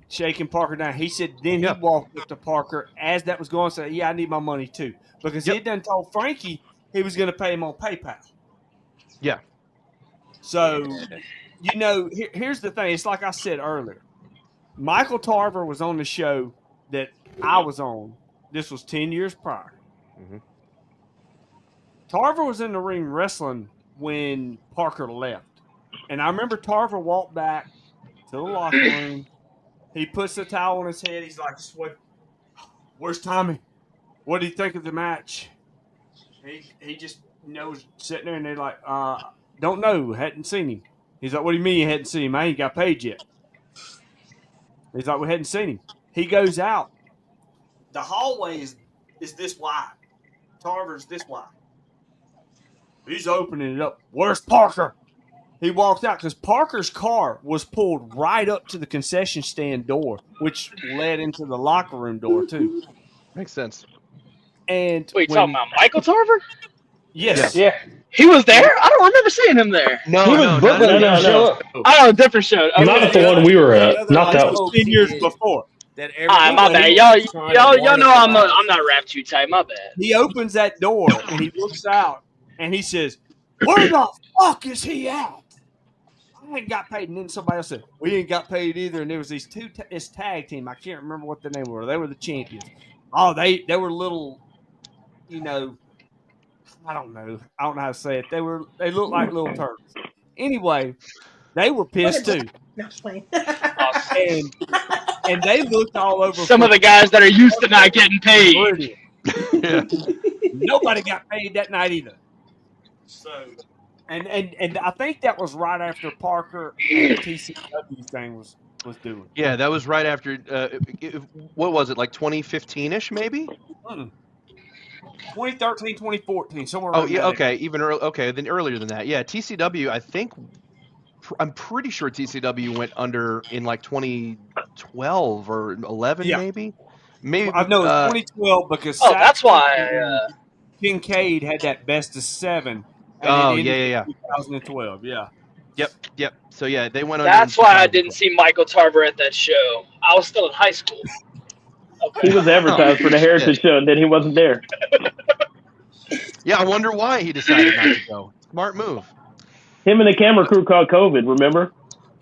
Parker down. He said then he walked up to Parker as that was going and said, "Yeah, I need my money too." Because he had done told Frankie he was going to pay him on PayPal. Yeah. So, here's the thing. It's like I said earlier. Michael Tarver was on the show that I was on. This was 10 years prior. Mm-hmm. Tarver was in the ring wrestling when Parker left. And I remember Tarver walked back to the locker room. He puts the towel on his head. He's like, "Where's Tommy? What do you think of the match?" He just was sitting there, and they're like, "Don't know. Hadn't seen him." He's like, "What do you mean you hadn't seen him? I ain't got paid yet." He's like, "We hadn't seen him." He goes out. The hallway is this wide. Tarver's this wide. He's opening it up. "Where's Parker?" He walked out because Parker's car was pulled right up to the concession stand door, which led into the locker room door too. Makes sense. And Wait, talking about Michael Tarver? Yes. Yeah, He was there? I don't remember seeing him there. No, he was no, booked, but he no, didn't show up. I don't know, different show. Okay. Not at the one we were at. Not that one. 10 years before. That My bad. Y'all know I'm not wrapped too tight. My bad. He opens that door and he looks out and he says, "Where the fuck is he at?" I ain't got paid. And then somebody else said, we ain't got paid either. And there was these this tag team. I can't remember what the name were. They were the champions. Oh, they were little, you know, I don't know. I don't know how to say it. They looked like little turtles. Anyway, they were pissed too. No, just playing. And they looked all over Some of the guys that are used to not getting paid. Yeah. Nobody got paid that night either. So, and I think that was right after Parker and the TCW thing was doing. Yeah, that was right after. What was it, like 2015-ish, maybe? 2013, 2014, somewhere. Oh around yeah, that okay, even okay, then earlier than that. Yeah, TCW. I think I'm pretty sure TCW went under in like 2012 or 11, Yeah. maybe. Maybe I know it's 2012 because Oh, that's why. Kincaid had that best of 7, and Oh, it ended yeah. in 2012. Yeah. Yep. So yeah, they went under. That's in why I didn't 2012. see Michael Tarver at that show. I was still in high school. Okay. He was advertised for the Heritage shit. Show, and then he wasn't there. Yeah, I wonder why he decided not to go. Smart move. Him and the camera crew caught COVID. Remember?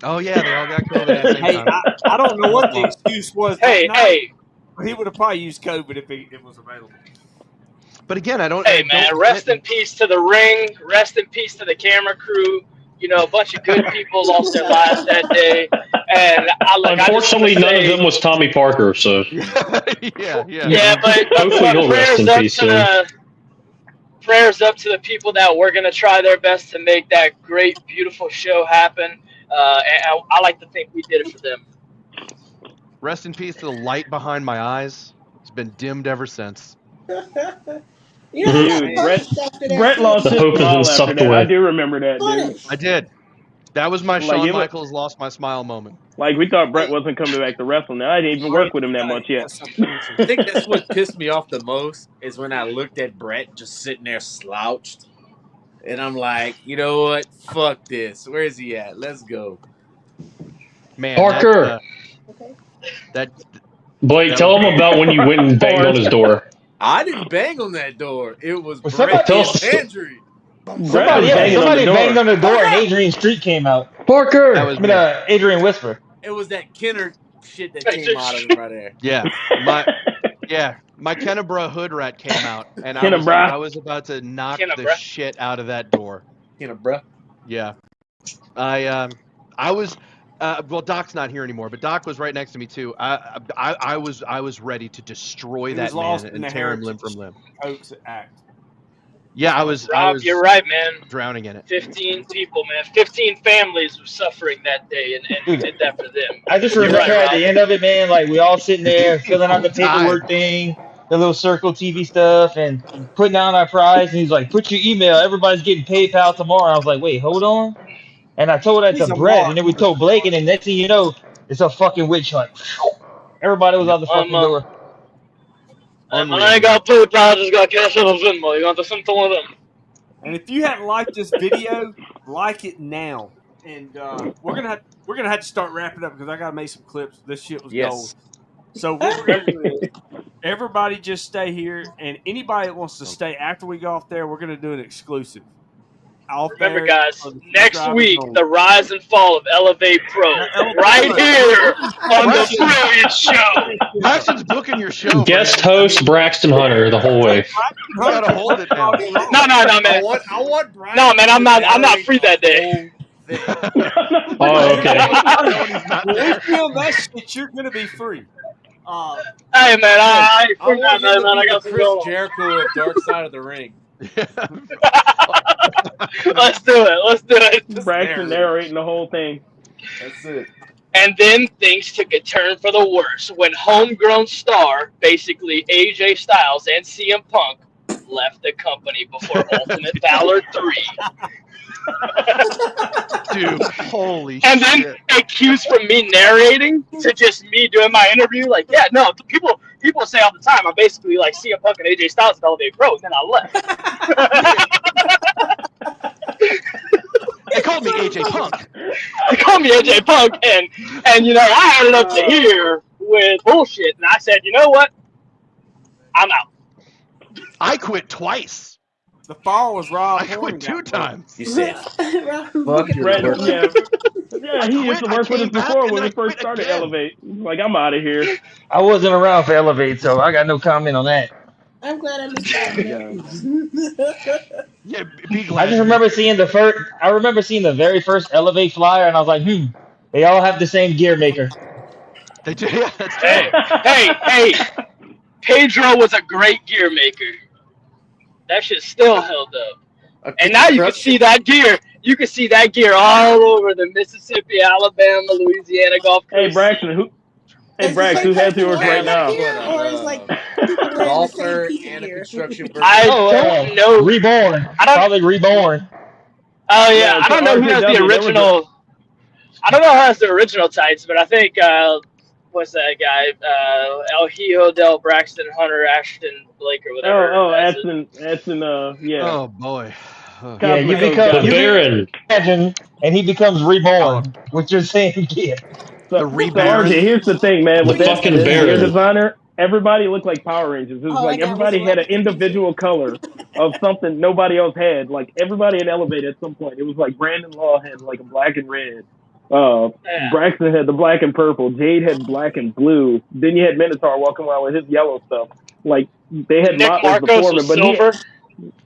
Oh yeah, they all got COVID at the same Hey, time. I don't know what the excuse was that Hey, night. hey, He would have probably used COVID if it was available. But again, I don't. hey, I man! don't Rest in peace to the ring. Rest in peace to the camera crew. You know, a bunch of good people lost their lives that day, and Unfortunately, none of them was Tommy Parker. So yeah. Yeah, but hopefully he'll rest in peace soon. Prayers up to the people that were going to try their best to make that great, beautiful show happen. And I like to think we did it for them. Rest in peace to the light behind my eyes. It's been dimmed ever since. You know, Dude, Brett lost The his hope has been smile after sucked that. away. I do remember that, dude. I did. That was my Like, Shawn it was- Michaels lost my smile moment. Like, we thought Brett wasn't coming back to wrestling. I didn't even work with him that much yet. I think that's what pissed me off the most is when I looked at Brett just sitting there slouched. And I'm like, you know what? Fuck this. Where is he at? Let's go. Man, Parker! That Blake, tell him about when you went and banged on his door. I didn't bang on that door. It was Well, Brett somebody- and Andrew. Somebody banged on the door and Adrian Street came out. Parker! that was Adrian Whisper. It was that Kenner shit that came out of him right there. my Kennebra hood rat came out, and Kennebra. I was about to knock the Kennebra. shit out of that door. You know, bruh. Yeah, I was. Well, Doc's not here anymore, but Doc was right next to me too. I was ready to destroy that man and tear him limb from limb. Hoax act. Yeah, I was You're right, man. drowning in it. 15 people, man. 15 families were suffering that day, and we did that for them. I just You're remember right, at the end of it, man, like we all sitting there filling out the paperwork God. thing, the little circle TV stuff, and putting down our prize. And he's like, "Put your email. Everybody's getting PayPal tomorrow." I was like, "Wait, hold on." And I told that He's to a Brett, mark. and then we told Blake, and then next thing you know, it's a fucking witch hunt. Everybody was out the fucking door. I ain't got PayPal, I just got cash out of Venmo. You want to send to one of them? And if you haven't liked this video, like it now. And we're gonna have to start wrapping up because I gotta make some clips. This shit was gold. So what we're gonna do is everybody just stay here, and anybody that wants to stay after we go off there, we're gonna do an exclusive. Remember, guys, next week, the rise and fall of Elevate Pro, right here on the Brilliant Show. Braxton's booking your show. Guest host Braxton Hunter the whole way. You gotta hold it now. No, man. I want Brian. No, man, I'm not free that day. Oh, okay. When we film that shit, you're gonna be free. Hey, man, I ain't I free want that, him man. to I be got the some Chris going on. Jericho of Dark Side of the Ring. Let's do it. Braxton narrating the whole thing. That's it. And then things took a turn for the worse when homegrown star, basically AJ Styles and CM Punk, left the company before Ultimate Valor 3. Dude, holy And shit. then accused from me narrating to just me doing my interview. Like, yeah, no, people say all the time, I'm basically like CM Punk and AJ Styles at Elevate Pro, and then I left. They called me AJ Punk. They called me AJ Punk, and you know, I had it up to here with bullshit, and I said, you know what? I'm out. I quit twice. The fall was Rob I Horn quit 2 got there. You times. said, Fuck your Brett, work. yeah, he used to I work with us came back, before and when then we I first quit started again. Elevate. Like, I'm out of here. I wasn't around for Elevate, so I got no comment on that. I'm glad I missed out Oh, on God. that. Yeah, be I glad just you missed remember it. seeing the first. I remember seeing the very first Elevate flyer, and I was like, they all have the same gear maker. They do. Yeah, that's true. Hey, Pedro was a great gear maker. That shit still held up. A And now you can construction. see that gear. You can see that gear all over the Mississippi, Alabama, Louisiana Gulf Hey, Coast. Braxton, Is the Brax, same who has person yours right wearing that now? But gear, or is like people a wearing the same golfer piece of and a gear? construction person. I Oh, don't know. Reborn. I don't. Probably Reborn. Oh yeah, Yeah, I to don't know who has the RTW, there was a. original. I don't know who has the original tights, but I think what's that guy? El Hijo del Braxton Hunter Ashton Blake or whatever has it. Yeah. Oh boy. Oh. Yeah, you Cosmic Coast become got The it. Baron. imagine, and he becomes Reborn with your same gear. So, The so RJ, rebaron. here's the thing, man. The With that, fucking this gear Baron. designer, everybody looked like Power Rangers. It was All I like got was a everybody had an rabbit picture. individual color of something nobody else had. Like everybody in Elevate at some point. It was like Brandon Law had like a black and red. Yeah. Braxton had the black and purple. Jade had black and blue. Then you had Minotaur walking around with his yellow stuff. Like they had Nick motley Marcos before him, was but silver.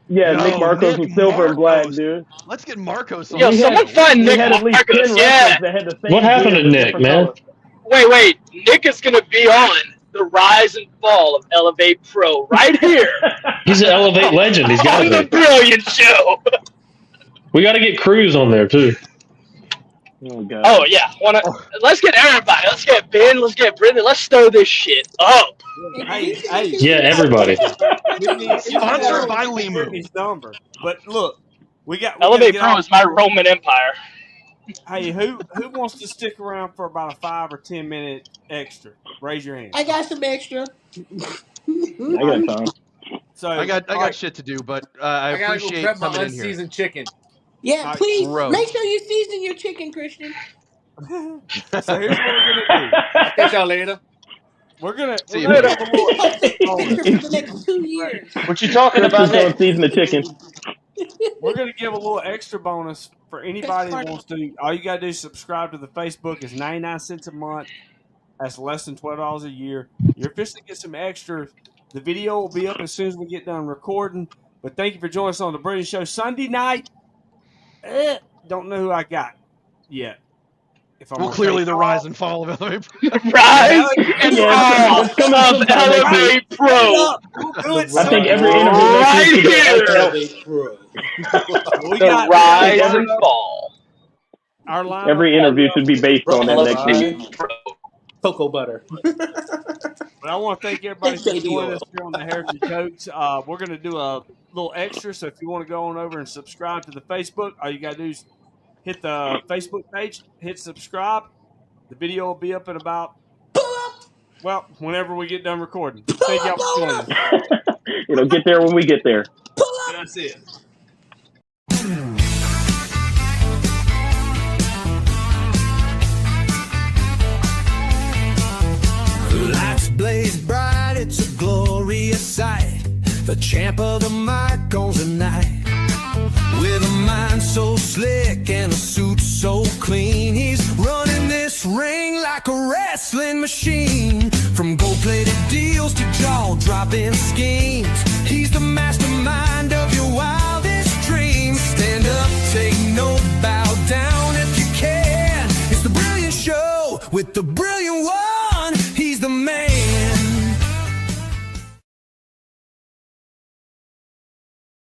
Nick Marcos Nick was silver and black, Marcos. dude. Let's get Marcos on Yo, the someone show. find We Nick had at least 10 Marcos. wrestlers Yeah. that had the What same happened gear to but Nick, different man? colors. Wait. Nick is gonna be on the rise and fall of Elevate Pro right here He's an Elevate legend. He's got on to the be. Brilliant Show. We got to get Cruz on there too. Oh god. Oh yeah, let's get everybody. Let's get Ben. Let's get Brittany. Let's stir this shit up. And Hey, you should hey, make sure Yeah, you tag everybody. you should Sponsored have by Limu. Brittany's number. But look, we got to Elevate get Pro off. is my Roman Empire. Hey, who wants to stick around for about a 5 or 10 minute extra? Raise your hand. I got some extra. I got time. So I got all right, shit to do, but I I gotta go appreciate prep my coming in here. unseasoned chicken. Yeah, All right, please gross. make sure you season your chicken, Christian. So here's what we're gonna do. I'll catch y'all later. We're gonna See you, give buddy. a He little posted extra bonus. pictures for the next 2 years. What you talking Kristen's about going next? season the chicken. We're gonna give a little extra bonus for anybody that That's wants to. All you gotta do is subscribe to the Facebook. It's 99 cents a month. That's less than $12 a year. You're officially get some extra. The video will be up as soon as we get done recording. But thank you for joining us on the Brilliant Show Sunday night. Don't know who I got yet. If I'm Well, gonna clearly say the Paul. rise and fall of Elevate. Rise and Yeah, it's coming fall of sometime next week. Elevate Pro. We'll do it I think Sunday. every interview next Right week should be here. Pro. We The got rise every- and fall. our lineup. Every interview should be based on that next week. Elevate Pro. Cocoa butter. But I want to thank everybody That's for baby joining oil. us here on the Heritage Hoax. We're going to do a little extra. So if you want to go on over and subscribe to the Facebook, all you got to do is hit the Facebook page, hit subscribe. The video will be up in about, well, whenever we get done recording. Thank y'all for joining us. It'll get there when we get there. That's it. Lights blaze bright, it's a glorious sight. The champ of the mic owns the night. With a mind so slick and a suit so clean, he's running this ring like a wrestling machine. From gold-plated deals to jaw-dropping schemes, he's the mastermind of your wildest dreams. Stand up, take no, bow down if you can. It's the Brilliant Show with the brilliant one.